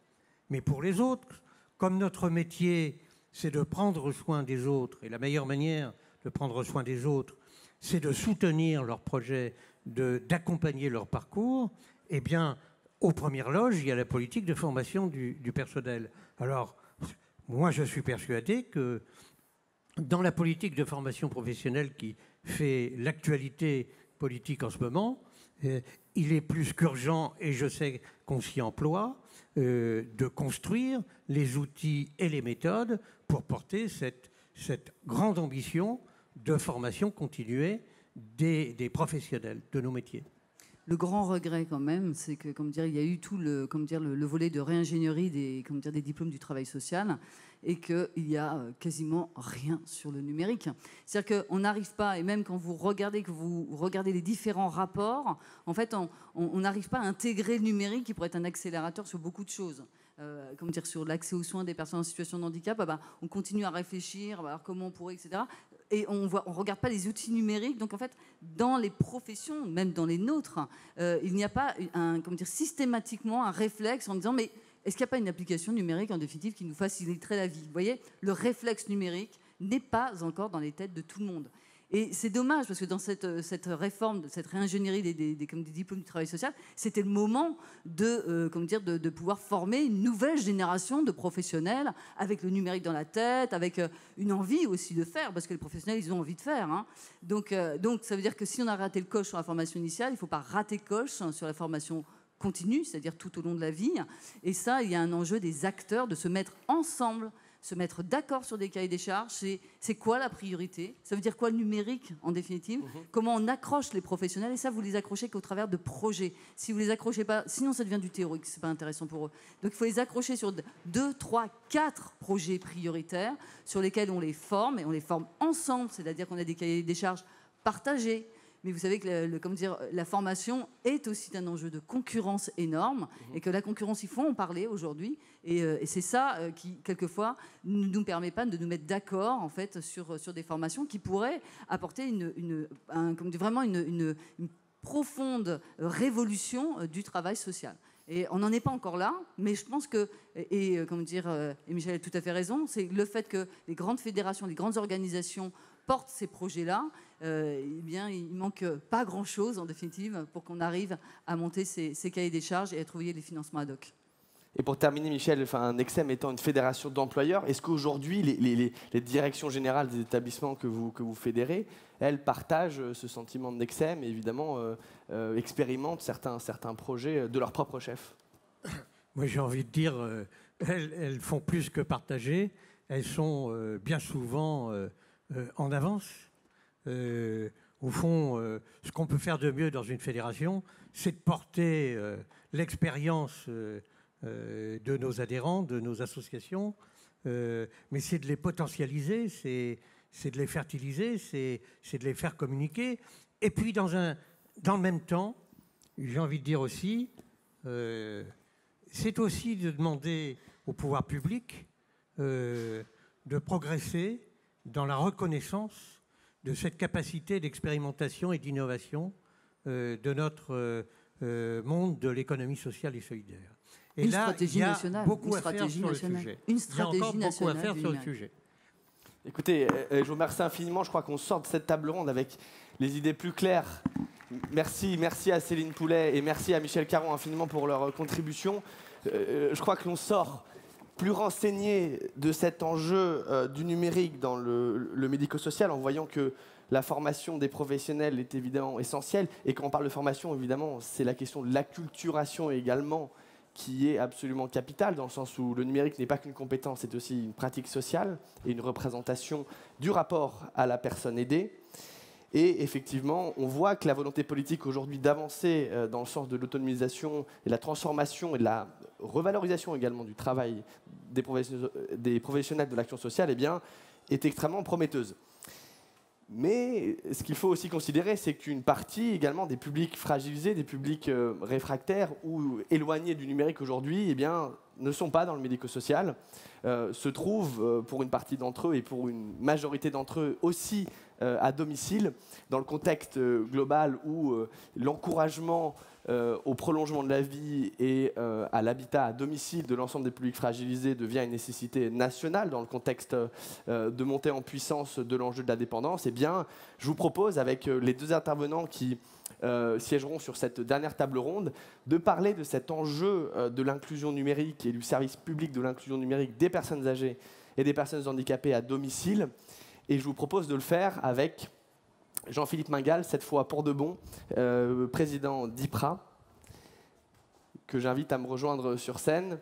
mais pour les autres, comme notre métier, c'est de prendre soin des autres, et la meilleure manière de prendre soin des autres, c'est de soutenir leurs projets, d'accompagner leur parcours, eh bien, aux premières loges, il y a la politique de formation du personnel. Alors, moi, je suis persuadé que dans la politique de formation professionnelle qui fait l'actualité politique en ce moment, il est plus qu'urgent, et je sais qu'on s'y emploie, de construire les outils et les méthodes pour porter cette grande ambition de formation continuée des professionnels de nos métiers. Le grand regret quand même, c'est que, il y a eu tout le volet de réingénierie des diplômes du travail social, et qu'il n'y a quasiment rien sur le numérique. C'est-à-dire qu'on n'arrive pas, et même quand vous regardez les différents rapports, en fait, on n'arrive pas à intégrer le numérique qui pourrait être un accélérateur sur beaucoup de choses. Sur l'accès aux soins des personnes en situation de handicap, on continue à réfléchir, alors comment on pourrait, etc. Et on ne regarde pas les outils numériques. Donc, en fait, dans les professions, même dans les nôtres, il n'y a pas systématiquement un réflexe en disant, mais est-ce qu'il n'y a pas une application numérique, en définitive, qui nous faciliterait la vie? Vous voyez, le réflexe numérique n'est pas encore dans les têtes de tout le monde. Et c'est dommage, parce que dans cette réforme, cette réingénierie des diplômes du travail social, c'était le moment de pouvoir former une nouvelle génération de professionnels avec le numérique dans la tête, avec une envie aussi de faire, parce que les professionnels, ils ont envie de faire. Hein. Donc, ça veut dire que si on a raté le coche sur la formation initiale, il ne faut pas rater le coche sur la formation continue, c'est-à-dire tout au long de la vie. Et ça, il y a un enjeu des acteurs de se mettre ensemble, se mettre d'accord sur des cahiers des charges. C'est quoi la priorité? Ça veut dire quoi le numérique, en définitive? Comment on accroche les professionnels? Et ça, vous les accrochez qu'au travers de projets. Si vous les accrochez pas, sinon ça devient du théorique, c'est pas intéressant pour eux. Donc il faut les accrocher sur 2, 3, 4 projets prioritaires sur lesquels on les forme, et on les forme ensemble, c'est-à-dire qu'on a des cahiers des charges partagés. Mais vous savez que la formation est aussi un enjeu de concurrence énorme, et que la concurrence, il faut en parler aujourd'hui. Et c'est ça qui, quelquefois, ne nous permet pas de nous mettre d'accord en fait, sur des formations qui pourraient apporter vraiment une profonde révolution du travail social. Et on n'en est pas encore là, mais je pense que, et Michel a tout à fait raison, c'est le fait que les grandes fédérations, les grandes organisations portent ces projets-là, il manque pas grand-chose, en définitive, pour qu'on arrive à monter ces cahiers des charges et à trouver les financements ad hoc. Et pour terminer, Michel, Nexem étant une fédération d'employeurs, est-ce qu'aujourd'hui, les directions générales des établissements que vous fédérez, elles partagent ce sentiment de Nexem et évidemment expérimentent certains projets de leur propre chef? Moi, j'ai envie de dire, elles font plus que partager. Elles sont bien souvent en avance. Au fond, ce qu'on peut faire de mieux dans une fédération, c'est de porter l'expérience de nos adhérents, de nos associations, mais c'est de les potentialiser, c'est de les fertiliser, c'est de les faire communiquer. Et puis, dans le même temps, j'ai envie de dire aussi, c'est aussi de demander au pouvoir public de progresser dans la reconnaissance de cette capacité d'expérimentation et d'innovation de monde de l'économie sociale et solidaire. Et une là, stratégie il y a nationale, beaucoup à faire sur le sujet. Une Il y a stratégie encore beaucoup à nationale faire du sur le numérique. sujet. Écoutez, je vous remercie infiniment. Je crois qu'on sort de cette table ronde avec les idées plus claires. Merci à Céline Poulet et merci à Michel Caron infiniment pour leur contribution. Je crois que l'on sort plus renseigné de cet enjeu du numérique dans le médico-social en voyant que la formation des professionnels est évidemment essentielle. Et quand on parle de formation, évidemment, c'est la question de l'acculturation également qui est absolument capitale, dans le sens où le numérique n'est pas qu'une compétence, c'est aussi une pratique sociale et une représentation du rapport à la personne aidée. Et effectivement, on voit que la volonté politique aujourd'hui d'avancer dans le sens de l'autonomisation et de la transformation et de la revalorisation également du travail des professionnels de l'action sociale, eh bien, est extrêmement prometteuse. Mais ce qu'il faut aussi considérer, c'est qu'une partie également des publics fragilisés, des publics réfractaires ou éloignés du numérique aujourd'hui, eh bien, ne sont pas dans le médico-social, se trouvent pour une partie d'entre eux et pour une majorité d'entre eux aussi à domicile, dans le contexte global où l'encouragement au prolongement de la vie et à l'habitat à domicile de l'ensemble des publics fragilisés devient une nécessité nationale dans le contexte de montée en puissance de l'enjeu de la dépendance, eh bien, je vous propose, avec les deux intervenants qui siégeront sur cette dernière table ronde, de parler de cet enjeu de l'inclusion numérique et du service public de l'inclusion numérique des personnes âgées et des personnes handicapées à domicile. Et je vous propose de le faire avec Jean-Philippe Mingal, cette fois pour de bon, président d'IPRA, que j'invite à me rejoindre sur scène,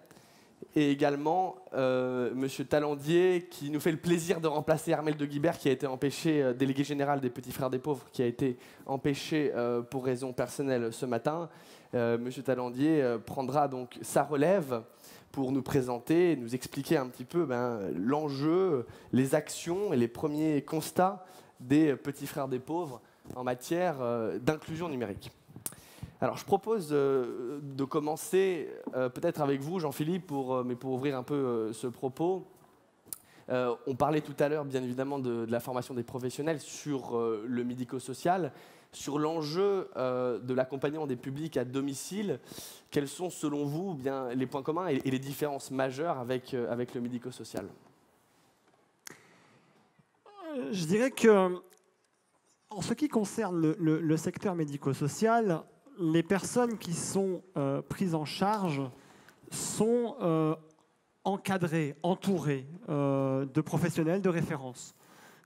et également Monsieur Talandier, qui nous fait le plaisir de remplacer Armelle de Guibert, qui a été empêché, délégué général des Petits Frères des Pauvres, qui a été empêché pour raisons personnelles ce matin. Monsieur Talandier prendra donc sa relève pour nous présenter, nous expliquer un petit peu l'enjeu, les actions et les premiers constats des Petits Frères des Pauvres en matière d'inclusion numérique. Alors je propose de commencer peut-être avec vous, Jean-Philippe, mais pour ouvrir un peu ce propos. On parlait tout à l'heure, bien évidemment, de la formation des professionnels sur le médico-social, sur l'enjeu de l'accompagnement des publics à domicile. Quels sont, selon vous, bien, les points communs et les différences majeures avec le médico-social ? Je dirais que, en ce qui concerne le secteur médico-social, les personnes qui sont prises en charge sont encadrées, entourées de professionnels de référence.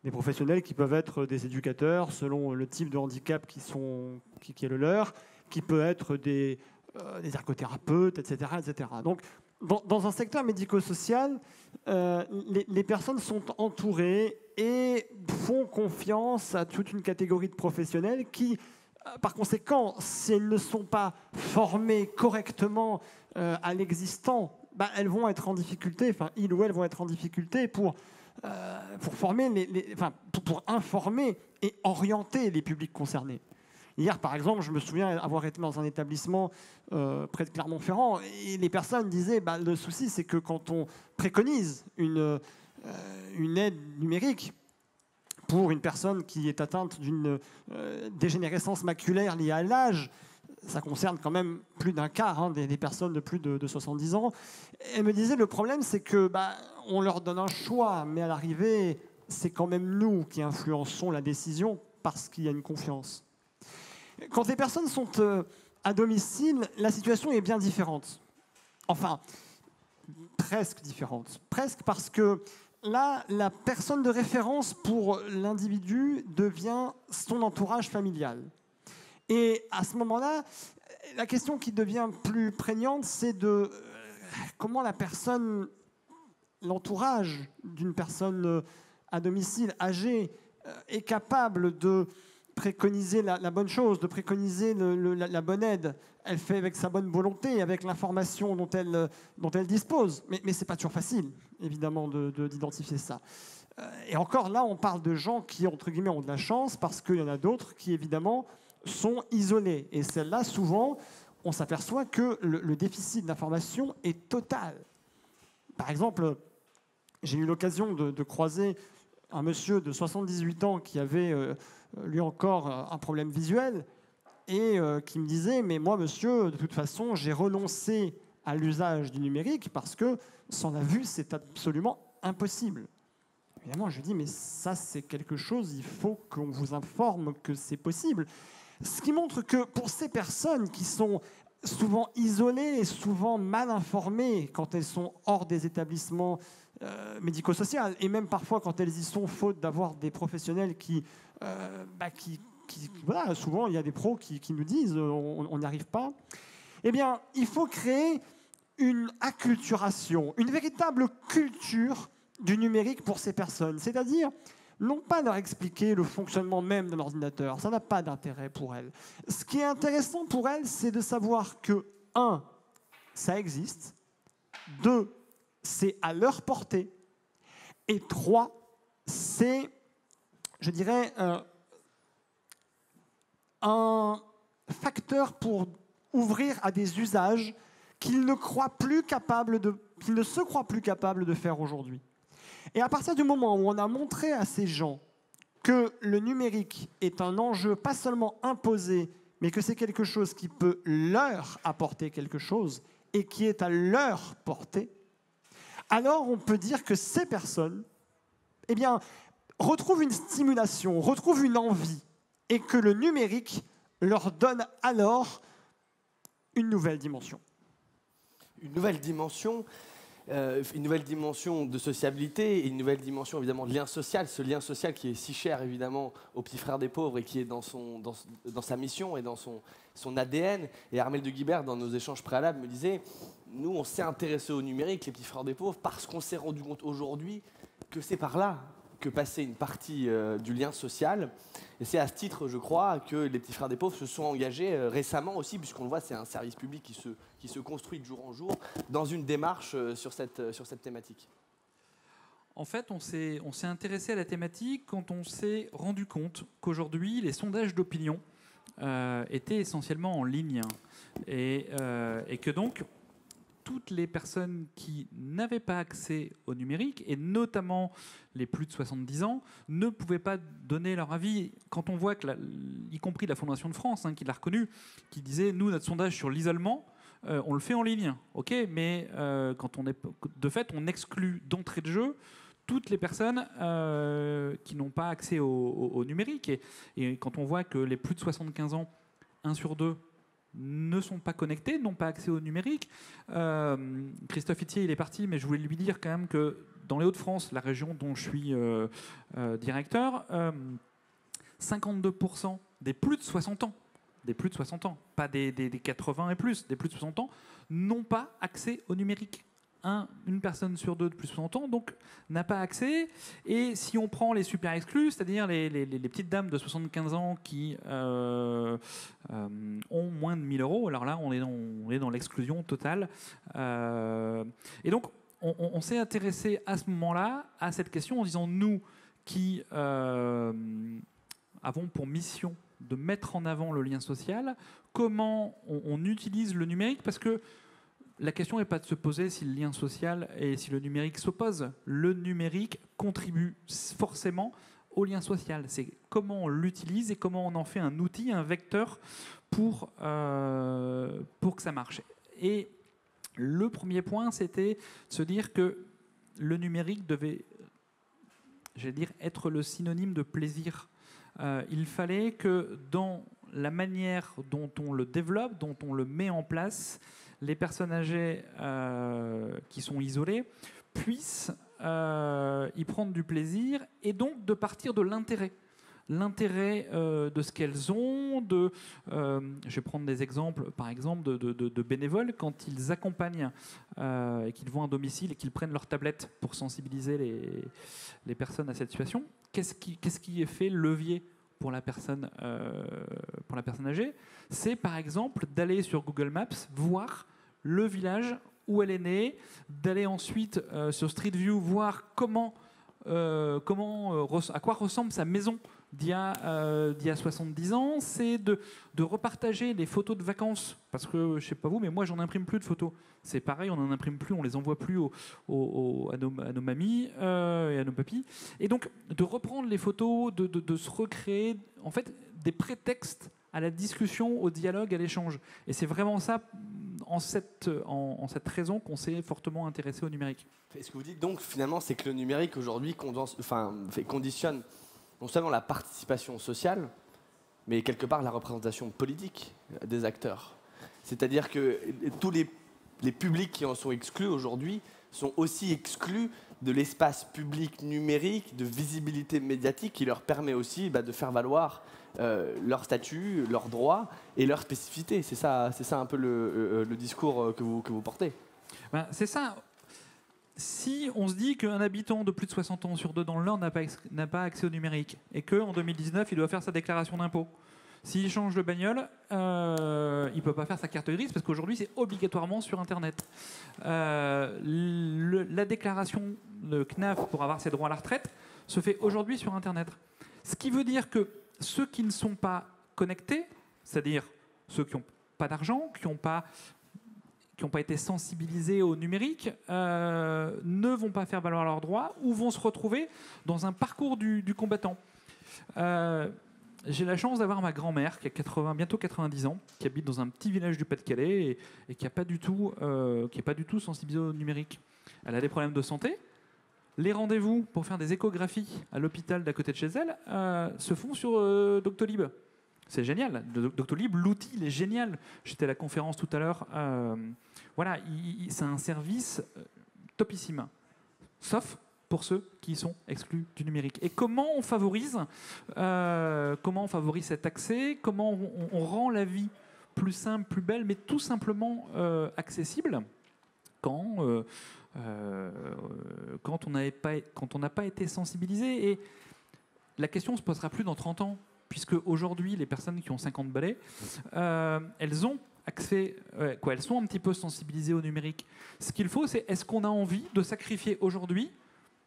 Des professionnels qui peuvent être des éducateurs selon le type de handicap qui est le leur, qui peut être des ergothérapeutes, etc., etc. Donc, dans un secteur médico-social, les personnes sont entourées et font confiance à toute une catégorie de professionnels qui, par conséquent, si elles ne sont pas formées correctement à l'existant, elles vont être en difficulté, enfin, ils ou elles vont être en difficulté pour former pour informer et orienter les publics concernés. Hier, par exemple, je me souviens avoir été dans un établissement près de Clermont-Ferrand et les personnes disaient le souci, c'est que quand on préconise une aide numérique pour une personne qui est atteinte d'une dégénérescence maculaire liée à l'âge, ça concerne quand même plus d'un quart des personnes de plus de 70 ans. Elle me disait, le problème, c'est que on leur donne un choix, mais à l'arrivée, c'est quand même nous qui influençons la décision parce qu'il y a une confiance. Quand les personnes sont à domicile, la situation est bien différente. Enfin, presque différente. Presque parce que là, la personne de référence pour l'individu devient son entourage familial. Et à ce moment-là, la question qui devient plus prégnante, c'est de comment la personne, l'entourage d'une personne à domicile âgée est capable de préconiser la bonne chose, de préconiser la bonne aide. Elle fait avec sa bonne volonté, avec l'information dont elle dispose. Mais ce n'est pas toujours facile, évidemment, d'identifier ça. Et encore là, on parle de gens qui, entre guillemets, ont de la chance parce qu'il y en a d'autres qui, évidemment, sont isolés. Et celles-là, souvent, on s'aperçoit que le déficit d'information est total. Par exemple, j'ai eu l'occasion de croiser un monsieur de 78 ans qui avait, lui encore, un problème visuel et qui me disait « Mais moi, monsieur, de toute façon, j'ai renoncé à l'usage du numérique parce que sans la vue, c'est absolument impossible. » Évidemment, je lui dis « Mais ça, c'est quelque chose, il faut qu'on vous informe que c'est possible. » Ce qui montre que pour ces personnes qui sont souvent isolées et souvent mal informées quand elles sont hors des établissements médico-sociaux, et même parfois quand elles y sont, faute d'avoir des professionnels qui voilà, souvent il y a des pros qui nous disent on n'y arrive pas. Eh bien, il faut créer une acculturation, une véritable culture du numérique pour ces personnes. C'est-à-dire, non pas leur expliquer le fonctionnement même de l'ordinateur, ça n'a pas d'intérêt pour elles. Ce qui est intéressant pour elles, c'est de savoir que, 1, ça existe, 2, c'est à leur portée, et 3, c'est, je dirais, un facteur pour ouvrir à des usages qu'ils ne se croient plus capables de faire aujourd'hui. Et à partir du moment où on a montré à ces gens que le numérique est un enjeu pas seulement imposé, mais que c'est quelque chose qui peut leur apporter quelque chose et qui est à leur portée, alors on peut dire que ces personnes, eh bien, retrouvent une stimulation, retrouvent une envie, et que le numérique leur donne alors une nouvelle dimension. Une nouvelle dimension de sociabilité et une nouvelle dimension évidemment de lien social, ce lien social qui est si cher évidemment aux petits frères des pauvres et qui est dans sa mission et dans son ADN. Et Armelle de Guibert, dans nos échanges préalables, me disait, nous on s'est intéressé au numérique, les petits frères des pauvres, parce qu'on s'est rendu compte aujourd'hui que c'est par là que passait une partie du lien social. Et c'est à ce titre, je crois, que les petits frères des pauvres se sont engagés récemment aussi, puisqu'on le voit, c'est un service public qui se construit de jour en jour, dans une démarche sur cette thématique. En fait, on s'est intéressé à la thématique quand on s'est rendu compte qu'aujourd'hui, les sondages d'opinion étaient essentiellement en ligne. Et que donc, toutes les personnes qui n'avaient pas accès au numérique, et notamment les plus de 70 ans, ne pouvaient pas donner leur avis. Quand on voit, y compris la Fondation de France, qui l'a reconnu, qui disait, nous, notre sondage sur l'isolement, on le fait en ligne, ok, mais de fait, on exclut d'entrée de jeu toutes les personnes qui n'ont pas accès au numérique. Et quand on voit que les plus de 75 ans, 1 sur 2, ne sont pas connectés, n'ont pas accès au numérique. Christophe Itier, il est parti, mais je voulais lui dire quand même que dans les Hauts-de-France, la région dont je suis directeur, 52% des plus de 60 ans, pas des 80 et plus, des plus de 60 ans, n'ont pas accès au numérique. Une personne sur 2 de plus de 60 ans, donc, n'a pas accès. Et si on prend les super exclus, c'est-à-dire les petites dames de 75 ans qui ont moins de 1 000 €, alors là, on est dans l'exclusion totale. Et donc, on s'est intéressé à ce moment-là à cette question en disant, nous qui avons pour mission de mettre en avant le lien social, comment on utilise le numérique, parce que la question n'est pas de se poser si le lien social et si le numérique s'opposent. Le numérique contribue forcément au lien social. C'est comment on l'utilise et comment on en fait un outil, un vecteur pour que ça marche. Et le premier point, c'était de se dire que le numérique devait, être le synonyme de plaisir. Il fallait que dans la manière dont on le développe, dont on le met en place, les personnes âgées qui sont isolées puissent y prendre du plaisir et donc de partir de l'intérêt. L'intérêt de ce qu'elles ont. Je vais prendre des exemples, par exemple, de bénévoles quand ils accompagnent et qu'ils vont à domicile et qu'ils prennent leur tablette pour sensibiliser les personnes à cette situation. Qu'est-ce qui est fait levier pour la personne âgée? C'est par exemple d'aller sur Google Maps, voir le village où elle est née, d'aller ensuite sur Street View, voir à quoi ressemble sa maison d'il y a 70 ans, c'est de repartager les photos de vacances, parce que, je ne sais pas vous, mais moi, j'en imprime plus de photos. C'est pareil, on n'en imprime plus, on les envoie plus à nos mamies et à nos papis. Et donc, de reprendre les photos, de se recréer, en fait, des prétextes à la discussion, au dialogue, à l'échange. Et c'est vraiment ça, en cette raison, qu'on s'est fortement intéressé au numérique. Et ce que vous dites donc, finalement, c'est que le numérique, aujourd'hui, conditionne non seulement la participation sociale, mais quelque part la représentation politique des acteurs. C'est-à-dire que tous les publics qui en sont exclus aujourd'hui sont aussi exclus de l'espace public numérique, de visibilité médiatique qui leur permet aussi de faire valoir leur statut, leurs droits et leurs spécificités. C'est ça un peu le discours que vous portez. C'est ça. Si on se dit qu'un habitant de plus de 60 ans sur 2 dans le Nord n'a pas accès au numérique et qu'en 2019, il doit faire sa déclaration d'impôt, s'il change de bagnole, il ne peut pas faire sa carte grise parce qu'aujourd'hui, c'est obligatoirement sur Internet. La déclaration de CNAF pour avoir ses droits à la retraite se fait aujourd'hui sur Internet. Ce qui veut dire que ceux qui ne sont pas connectés, c'est-à-dire ceux qui n'ont pas d'argent, qui n'ont pas été sensibilisés au numérique, ne vont pas faire valoir leurs droits ou vont se retrouver dans un parcours du combattant. J'ai la chance d'avoir ma grand-mère qui a bientôt 90 ans, qui habite dans un petit village du Pas-de-Calais et qui n'est pas du tout sensibilisée au numérique. Elle a des problèmes de santé. Les rendez-vous pour faire des échographies à l'hôpital d'à côté de chez elle se font sur Doctolib. C'est génial. Doctolib, l'outil, il est génial. J'étais à la conférence tout à l'heure. Voilà, c'est un service topissime. Sauf pour ceux qui sont exclus du numérique. Et comment on favorise cet accès? Comment on rend la vie plus simple, plus belle, mais tout simplement accessible quand on n'a pas été sensibilisé. Et la question ne se posera plus dans 30 ans. Puisque aujourd'hui, les personnes qui ont 50 balais, elles ont accès, elles sont un petit peu sensibilisées au numérique. Ce qu'il faut, c'est est-ce qu'on a envie de sacrifier aujourd'hui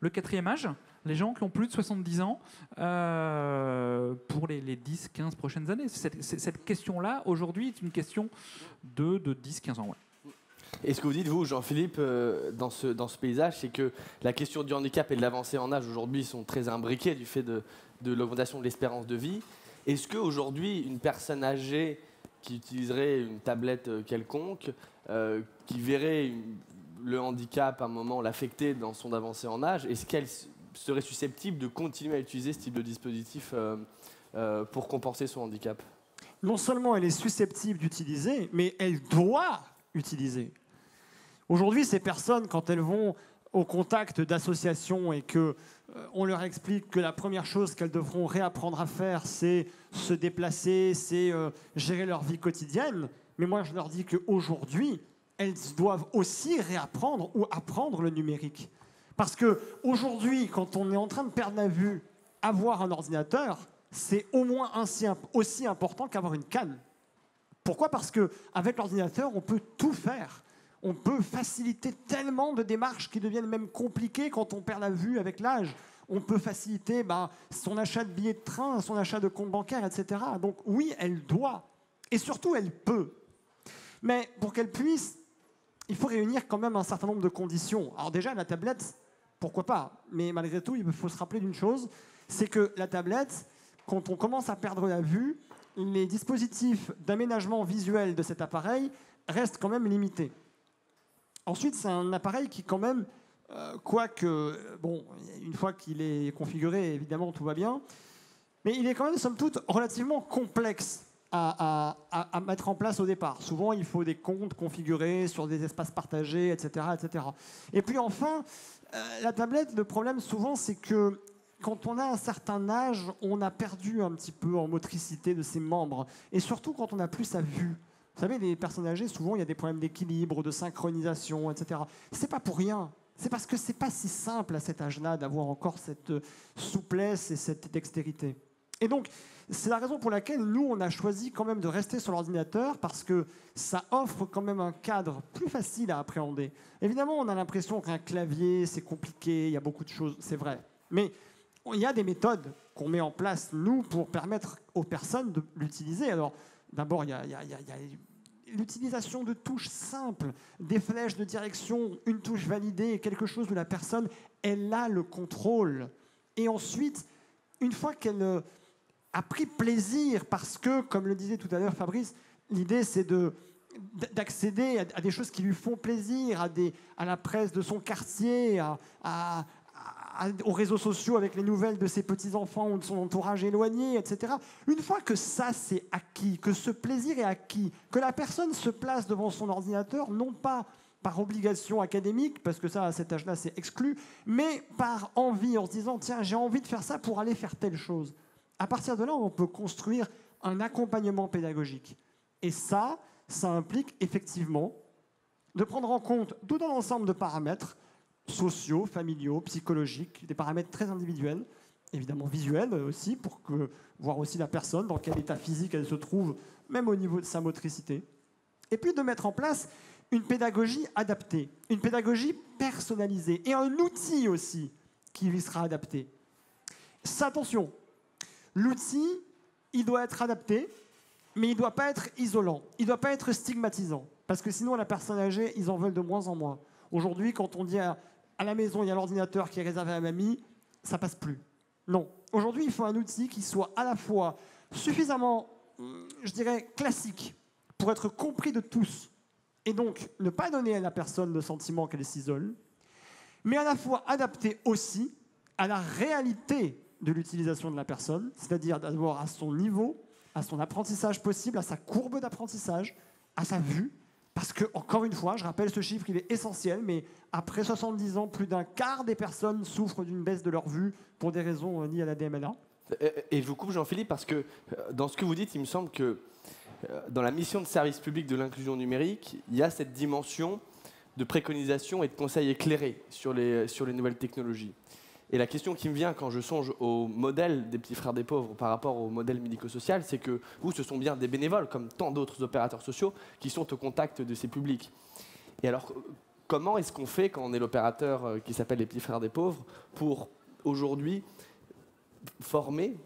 le 4e âge, les gens qui ont plus de 70 ans, pour les 10-15 prochaines années? Cette question-là, aujourd'hui, est une question de 10-15 ans. Ouais. Et ce que vous dites, vous, Jean-Philippe, dans ce paysage, c'est que la question du handicap et de l'avancée en âge, aujourd'hui, sont très imbriquées du fait de l'augmentation de l'espérance de vie. Est-ce qu'aujourd'hui, une personne âgée qui utiliserait une tablette quelconque, qui verrait le handicap à un moment l'affecter dans son avancée en âge, est-ce qu'elle serait susceptible de continuer à utiliser ce type de dispositif pour compenser son handicap? Non seulement elle est susceptible d'utiliser, mais elle doit utiliser. Aujourd'hui, ces personnes, quand elles vont au contact d'associations et qu'on leur explique que la première chose qu'elles devront réapprendre à faire, c'est se déplacer, c'est gérer leur vie quotidienne. Mais moi, je leur dis qu'aujourd'hui, elles doivent aussi réapprendre ou apprendre le numérique. Parce qu'aujourd'hui, quand on est en train de perdre la vue, avoir un ordinateur, c'est au moins aussi important qu'avoir une canne. Pourquoi? Parce qu'avec l'ordinateur, on peut tout faire. On peut faciliter tellement de démarches qui deviennent même compliquées quand on perd la vue avec l'âge. On peut faciliter son achat de billets de train, son achat de compte bancaire, etc. Donc oui, elle doit. Et surtout, elle peut. Mais pour qu'elle puisse, il faut réunir quand même un certain nombre de conditions. Alors déjà, la tablette, pourquoi pas? Mais malgré tout, il faut se rappeler d'une chose, c'est que la tablette, quand on commence à perdre la vue, les dispositifs d'aménagement visuel de cet appareil restent quand même limités. Ensuite, c'est un appareil qui, quand même, une fois qu'il est configuré, évidemment, tout va bien, mais il est quand même, somme toute, relativement complexe à mettre en place au départ. Souvent, il faut des comptes configurés sur des espaces partagés, etc. etc. Et puis enfin, la tablette, le problème, souvent, c'est que quand on a un certain âge, on a perdu un petit peu en motricité de ses membres, et surtout quand on n'a plus sa vue. Vous savez, les personnes âgées, souvent, il y a des problèmes d'équilibre, de synchronisation, etc. C'est pas pour rien. C'est parce que c'est pas si simple à cet âge-là d'avoir encore cette souplesse et cette dextérité. Et donc, c'est la raison pour laquelle nous, on a choisi quand même de rester sur l'ordinateur, parce que ça offre quand même un cadre plus facile à appréhender. Évidemment, on a l'impression qu'un clavier, c'est compliqué, il y a beaucoup de choses, c'est vrai. Mais il y a des méthodes qu'on met en place, nous, pour permettre aux personnes de l'utiliser. Alors, d'abord, il y a l'utilisation de touches simples, des flèches de direction, une touche validée, quelque chose où la personne, elle a le contrôle. Et ensuite, une fois qu'elle a pris plaisir parce que, comme le disait tout à l'heure Fabrice, l'idée c'est d'accéder à des choses qui lui font plaisir, à la presse de son quartier, aux réseaux sociaux avec les nouvelles de ses petits-enfants ou de son entourage éloigné, etc. Une fois que ça c'est acquis, que ce plaisir est acquis, que la personne se place devant son ordinateur, non pas par obligation académique, parce que ça, à cet âge-là, c'est exclu, mais par envie, en se disant, tiens, j'ai envie de faire ça pour aller faire telle chose. À partir de là, on peut construire un accompagnement pédagogique. Et ça implique effectivement de prendre en compte tout un ensemble de paramètres sociaux, familiaux, psychologiques, des paramètres très individuels, évidemment visuels aussi, pour voir aussi la personne, dans quel état physique elle se trouve, même au niveau de sa motricité. Et puis de mettre en place une pédagogie adaptée, une pédagogie personnalisée et un outil aussi qui lui sera adapté. Ça, attention, l'outil, il doit être adapté, mais il ne doit pas être isolant, il ne doit pas être stigmatisant, parce que sinon la personne âgée, ils en veulent de moins en moins. Aujourd'hui, quand on dit à la maison, il y a l'ordinateur qui est réservé à mamie, ça passe plus. Non. Aujourd'hui, il faut un outil qui soit à la fois suffisamment, je dirais, classique pour être compris de tous, et donc ne pas donner à la personne le sentiment qu'elle s'isole, mais à la fois adapté aussi à la réalité de l'utilisation de la personne, c'est-à-dire d'abord à son niveau, à son apprentissage possible, à sa courbe d'apprentissage, à sa vue, parce que, encore une fois, je rappelle ce chiffre, il est essentiel, mais après 70 ans, plus d'un quart des personnes souffrent d'une baisse de leur vue pour des raisons liées à la DMLA. Et je vous coupe, Jean-Philippe, parce que dans ce que vous dites, il me semble que dans la mission de service public de l'inclusion numérique, il y a cette dimension de préconisation et de conseils éclairés sur les nouvelles technologies. Et la question qui me vient quand je songe au modèle des petits frères des pauvres par rapport au modèle médico-social, c'est que vous, ce sont bien des bénévoles, comme tant d'autres opérateurs sociaux, qui sont au contact de ces publics. Et alors, comment est-ce qu'on fait quand on est l'opérateur qui s'appelle les petits frères des pauvres pour aujourd'hui former,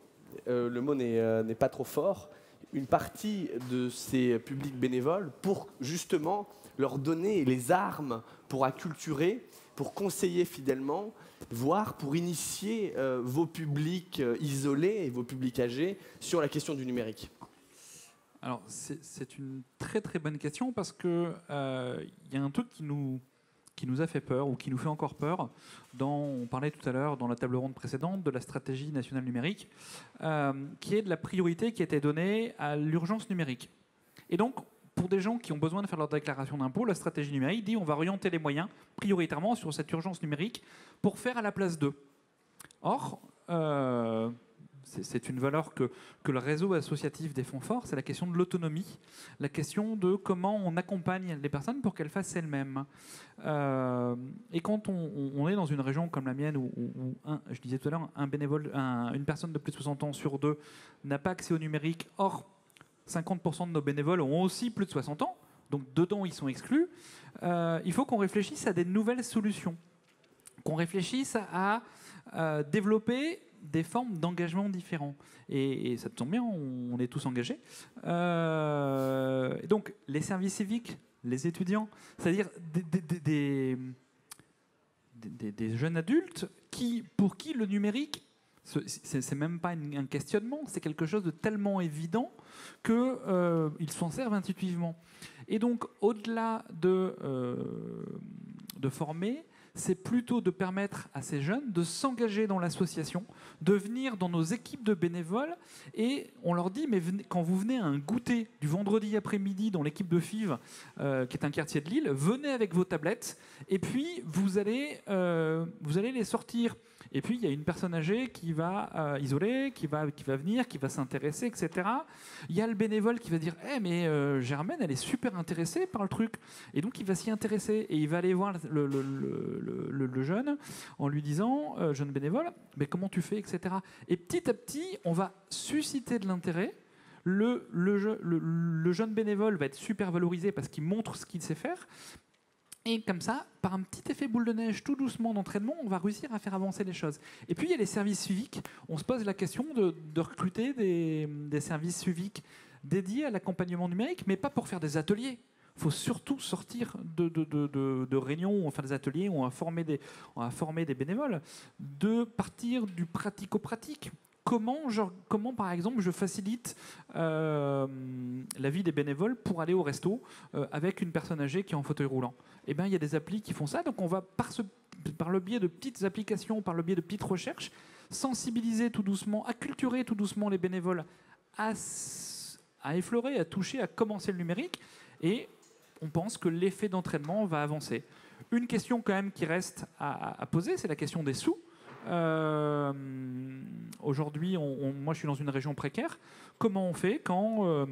le mot n'est pas trop fort, une partie de ces publics bénévoles pour justement leur donner les armes pour acculturer, pour conseiller fidèlement, voire pour initier vos publics isolés et vos publics âgés sur la question du numérique? Alors, c'est une très très bonne question parce qu'il y a un truc qui nous a fait peur ou qui nous fait encore peur. On parlait tout à l'heure dans la table ronde précédente de la stratégie nationale numérique, qui est de la priorité qui a été donnée à l'urgence numérique. Et donc, pour des gens qui ont besoin de faire leur déclaration d'impôt, la stratégie numérique dit on va orienter les moyens prioritairement sur cette urgence numérique pour faire à la place d'eux. Or, c'est une valeur que le réseau associatif défend fort, c'est la question de l'autonomie, la question de comment on accompagne les personnes pour qu'elles fassent elles-mêmes. Et quand on est dans une région comme la mienne où je disais tout à l'heure, un bénévole, une personne de plus de 60 ans sur deux n'a pas accès au numérique, or 50% de nos bénévoles ont aussi plus de 60 ans, donc dedans ils sont exclus, il faut qu'on réfléchisse à des nouvelles solutions, qu'on réfléchisse à développer des formes d'engagement différents. Et ça tombe bien, on est tous engagés. Et donc, les services civiques, les étudiants, c'est-à-dire des jeunes adultes pour qui le numérique, c'est même pas un questionnement, c'est quelque chose de tellement évident qu'ils s'en servent intuitivement. Et donc, au-delà de former, c'est plutôt de permettre à ces jeunes de s'engager dans l'association, de venir dans nos équipes de bénévoles, et on leur dit, mais quand vous venez à un goûter du vendredi après-midi dans l'équipe de Fives, qui est un quartier de Lille, venez avec vos tablettes, et puis vous allez les sortir. Et puis, il y a une personne âgée qui va isoler, qui va venir, qui va s'intéresser, etc. Il y a le bénévole qui va dire « mais Germaine, elle est super intéressée par le truc. » Et donc, il va s'y intéresser. Et il va aller voir le jeune en lui disant « Jeune bénévole, mais comment tu fais, etc. » Et petit à petit, on va susciter de l'intérêt. Le jeune bénévole va être super valorisé parce qu'il montre ce qu'il sait faire. Et comme ça, par un petit effet boule de neige, tout doucement d'entraînement, on va réussir à faire avancer les choses. Et puis, il y a les services civiques. On se pose la question de recruter des services civiques dédiés à l'accompagnement numérique, mais pas pour faire des ateliers. Il faut surtout sortir de réunions où on fait des ateliers, où on va former des bénévoles, de partir du pratico-pratique. comment, par exemple, je facilite la vie des bénévoles pour aller au resto avec une personne âgée qui est en fauteuil roulant? Eh bien, il y a des applis qui font ça. Donc, on va, par le biais de petites applications, par le biais de petites recherches, sensibiliser tout doucement, acculturer tout doucement les bénévoles à effleurer, à toucher, à commencer le numérique. Et on pense que l'effet d'entraînement va avancer. Une question quand même qui reste à poser, c'est la question des sous. Aujourd'hui, moi je suis dans une région précaire. Comment on fait quand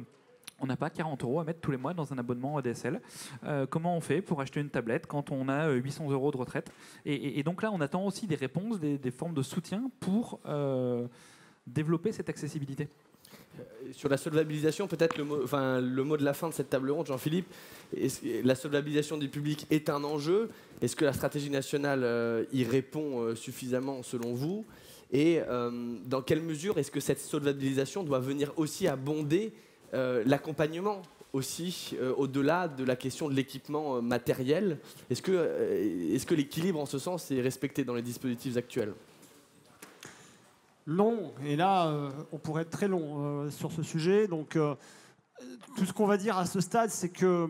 on n'a pas 40 € à mettre tous les mois dans un abonnement ADSL? Comment on fait pour acheter une tablette quand on a 800 € de retraite? Et donc là, on attend aussi des réponses, des formes de soutien pour développer cette accessibilité. Sur la solvabilisation, peut-être le mot de la fin de cette table ronde, Jean-Philippe, la solvabilisation du public est un enjeu. Est-ce que la stratégie nationale y répond suffisamment selon vous? Et dans quelle mesure est-ce que cette solvabilisation doit venir aussi abonder l'accompagnement aussi, au-delà de la question de l'équipement matériel? Est-ce que l'équilibre en ce sens est respecté dans les dispositifs actuels? Non, et là, on pourrait être très long sur ce sujet. Donc, tout ce qu'on va dire à ce stade, c'est que,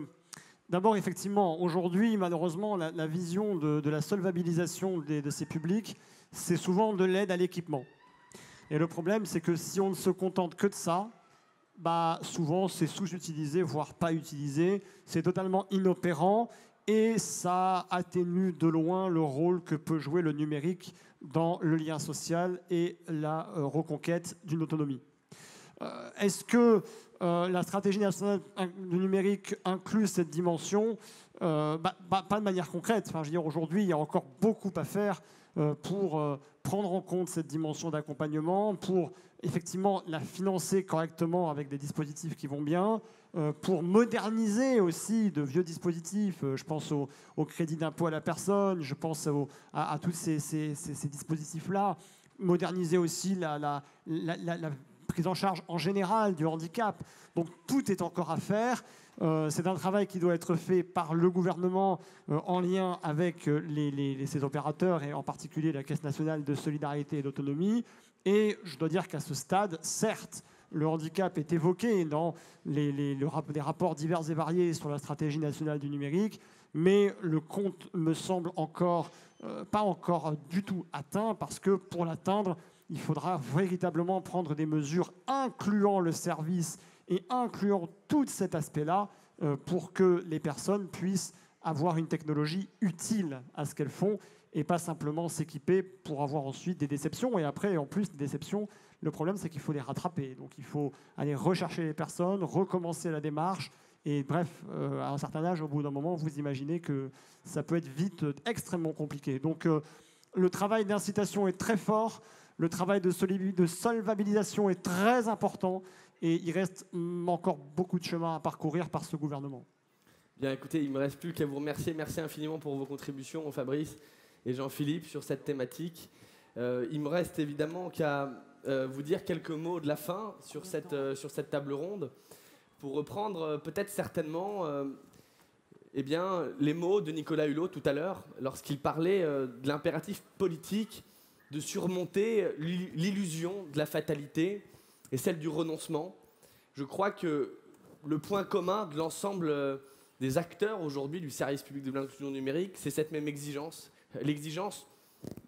d'abord, effectivement, aujourd'hui, malheureusement, la vision de la solvabilisation de ces publics, c'est souvent de l'aide à l'équipement. Et le problème, c'est que si on ne se contente que de ça, bah, souvent, c'est sous-utilisé, voire pas utilisé. C'est totalement inopérant et ça atténue de loin le rôle que peut jouer le numérique dans le lien social et la reconquête d'une autonomie. Est-ce que la stratégie nationale du numérique inclut cette dimension? Pas de manière concrète. Enfin, je veux dire, aujourd'hui, il y a encore beaucoup à faire pour prendre en compte cette dimension d'accompagnement, pour effectivement la financer correctement avec des dispositifs qui vont bien, pour moderniser aussi de vieux dispositifs. Je pense au crédit d'impôt à la personne, je pense à tous ces dispositifs-là. Moderniser aussi la prise en charge en général du handicap. Donc tout est encore à faire. C'est un travail qui doit être fait par le gouvernement en lien avec ces opérateurs et en particulier la Caisse nationale de solidarité et d'autonomie. Et je dois dire qu'à ce stade, certes, le handicap est évoqué dans les rapports divers et variés sur la stratégie nationale du numérique, mais le compte me semble pas encore du tout atteint, parce que pour l'atteindre, il faudra véritablement prendre des mesures incluant le service et incluant tout cet aspect-là pour que les personnes puissent avoir une technologie utile à ce qu'elles font et pas simplement s'équiper pour avoir ensuite des déceptions. Et après, en plus des déceptions, le problème, c'est qu'il faut les rattraper. Donc il faut aller rechercher les personnes, recommencer la démarche. Et bref, à un certain âge, au bout d'un moment, vous imaginez que ça peut être vite extrêmement compliqué. Donc le travail d'incitation est très fort, le travail de solvabilisation est très important, et il reste encore beaucoup de chemin à parcourir par ce gouvernement. Bien, écoutez, il ne me reste plus qu'à vous remercier. Merci infiniment pour vos contributions, Fabrice et Jean-Philippe, sur cette thématique. Il me reste évidemment qu'à vous dire quelques mots de la fin sur cette table ronde, pour reprendre peut-être certainement les mots de Nicolas Hulot tout à l'heure, lorsqu'il parlait de l'impératif politique de surmonter l'illusion de la fatalité et celle du renoncement. Je crois que le point commun de l'ensemble des acteurs aujourd'hui du service public de l'inclusion numérique, c'est cette même exigence, l'exigence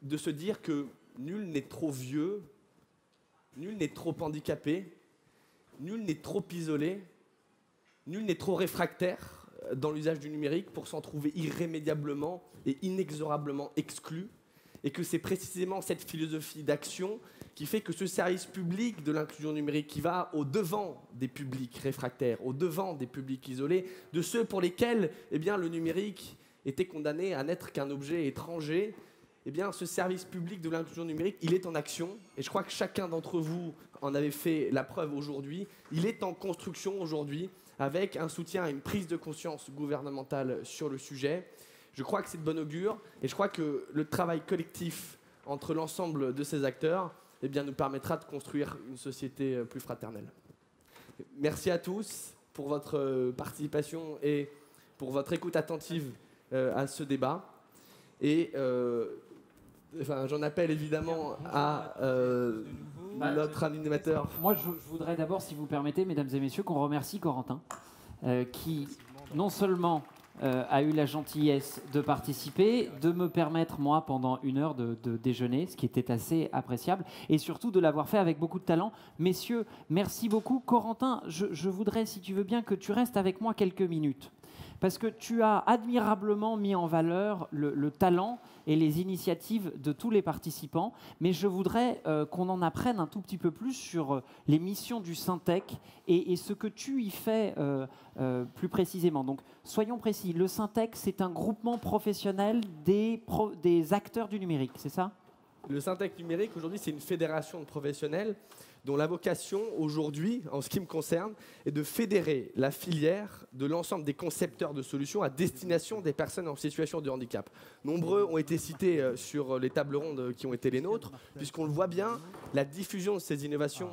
de se dire que nul n'est trop vieux, nul n'est trop handicapé, nul n'est trop isolé, nul n'est trop réfractaire dans l'usage du numérique pour s'en trouver irrémédiablement et inexorablement exclu, et que c'est précisément cette philosophie d'action qui fait que ce service public de l'inclusion numérique, qui va au-devant des publics réfractaires, au-devant des publics isolés, de ceux pour lesquels le numérique était condamné à n'être qu'un objet étranger, ce service public de l'inclusion numérique, il est en action. Et je crois que chacun d'entre vous en avait fait la preuve aujourd'hui. Il est en construction aujourd'hui, avec un soutien et une prise de conscience gouvernementale sur le sujet. Je crois que c'est de bon augure, et je crois que le travail collectif entre l'ensemble de ces acteurs nous permettra de construire une société plus fraternelle. Merci à tous pour votre participation et pour votre écoute attentive à ce débat. Et j'en appelle évidemment à notre animateur. Moi, je voudrais d'abord, si vous permettez, mesdames et messieurs, qu'on remercie Corentin, qui non seulement a eu la gentillesse de participer, de me permettre, moi, pendant 1 heure de déjeuner, ce qui était assez appréciable, et surtout de l'avoir fait avec beaucoup de talent. Messieurs, merci beaucoup. Corentin, je voudrais, si tu veux bien, que tu restes avec moi quelques minutes. Parce que tu as admirablement mis en valeur le talent et les initiatives de tous les participants, mais je voudrais qu'on en apprenne un tout petit peu plus sur les missions du Syntec et ce que tu y fais plus précisément. Donc, soyons précis, le Syntec, c'est un groupement professionnel des acteurs du numérique, c'est ça ? Le Syntec numérique, aujourd'hui, c'est une fédération de professionnels dont la vocation, aujourd'hui, en ce qui me concerne, est de fédérer la filière de l'ensemble des concepteurs de solutions à destination des personnes en situation de handicap. Nombreux ont été cités sur les tables rondes qui ont été les nôtres, puisqu'on le voit bien, la diffusion de ces innovations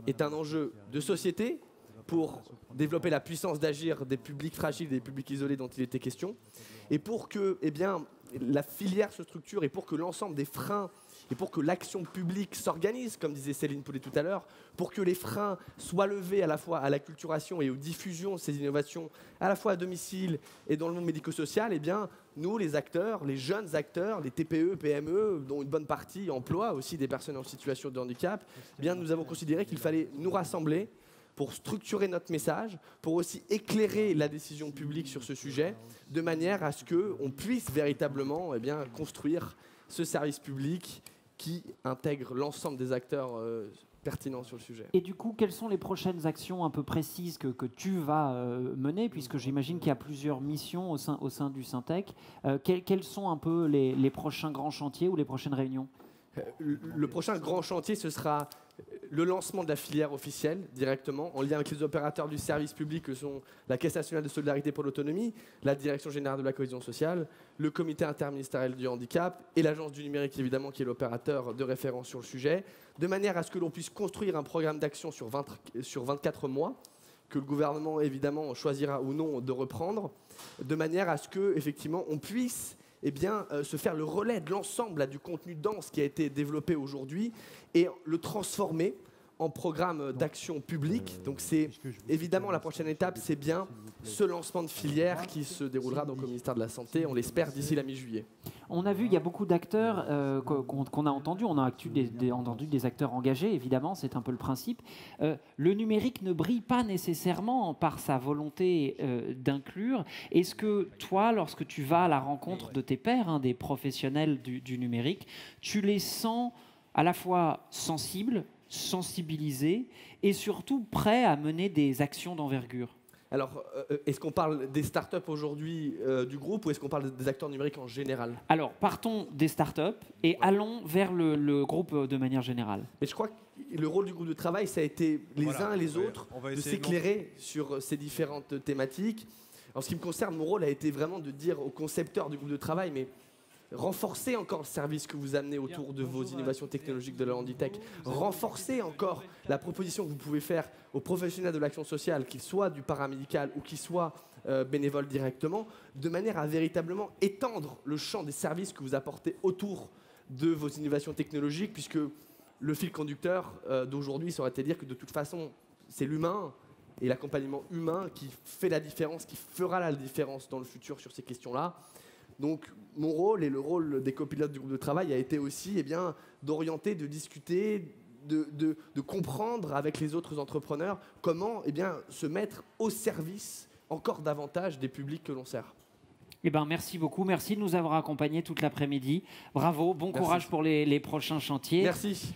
est un enjeu de société pour développer la puissance d'agir des publics fragiles, des publics isolés dont il était question, et pour que la filière se structure et pour que l'ensemble des freins et pour que l'action publique s'organise, comme disait Céline Poulet tout à l'heure, pour que les freins soient levés à la fois à l'acculturation et aux diffusions de ces innovations, à la fois à domicile et dans le monde médico-social, eh bien, nous, les acteurs, les jeunes acteurs, les TPE, PME, dont une bonne partie emploie aussi des personnes en situation de handicap, eh bien, nous avons considéré qu'il fallait nous rassembler pour structurer notre message, pour aussi éclairer la décision publique sur ce sujet, de manière à ce qu'on puisse véritablement construire ce service public qui intègre l'ensemble des acteurs pertinents sur le sujet. Et du coup, quelles sont les prochaines actions un peu précises que tu vas mener, puisque j'imagine qu'il y a plusieurs missions au sein du Syntec. Quels sont un peu les prochains grands chantiers ou les prochaines réunions ? Le prochain grand chantier, ce sera le lancement de la filière officielle directement, en lien avec les opérateurs du service public que sont la Caisse nationale de solidarité pour l'autonomie, la Direction générale de la cohésion sociale, le Comité interministériel du handicap et l'Agence du numérique, évidemment, qui est l'opérateur de référence sur le sujet, de manière à ce que l'on puisse construire un programme d'action sur 24 mois, que le gouvernement, évidemment, choisira ou non de reprendre, de manière à ce que, effectivement, on puisse se faire le relais de l'ensemble du contenu dense qui a été développé aujourd'hui et le transformer en programme d'action publique. Donc c'est évidemment la prochaine étape, c'est bien ce lancement de filière qui se déroulera donc au ministère de la Santé, on l'espère d'ici la mi-juillet. On a vu, il y a beaucoup d'acteurs qu'on a entendus. On a entendu des acteurs engagés, évidemment, c'est un peu le principe. Le numérique ne brille pas nécessairement par sa volonté d'inclure. Est-ce que toi, lorsque tu vas à la rencontre de tes pairs, des professionnels du numérique, tu les sens à la fois sensibilisés et surtout prêts à mener des actions d'envergure ? Alors, est-ce qu'on parle des startups aujourd'hui du groupe ou est-ce qu'on parle des acteurs numériques en général ? Alors, partons des startups et allons vers le groupe de manière générale. Et je crois que le rôle du groupe de travail, ça a été uns et les autres de s'éclairer sur ces différentes thématiques. En ce qui me concerne, mon rôle a été vraiment de dire aux concepteurs du groupe de travail, mais renforcez encore le service que vous amenez autour de vos innovations technologiques de la Handitech. Renforcez encore la proposition que vous pouvez faire aux professionnels de l'action sociale, qu'ils soient du paramédical ou qu'ils soient bénévoles directement, de manière à véritablement étendre le champ des services que vous apportez autour de vos innovations technologiques, puisque le fil conducteur d'aujourd'hui, ça aurait été de dire que de toute façon, c'est l'humain et l'accompagnement humain qui fait la différence, qui fera la différence dans le futur sur ces questions-là. Donc, mon rôle et le rôle des copilotes du groupe de travail a été aussi d'orienter, de discuter, de comprendre avec les autres entrepreneurs comment se mettre au service encore davantage des publics que l'on sert. Merci beaucoup. Merci de nous avoir accompagnés toute l'après-midi. Bravo, bon courage pour les prochains chantiers. Merci.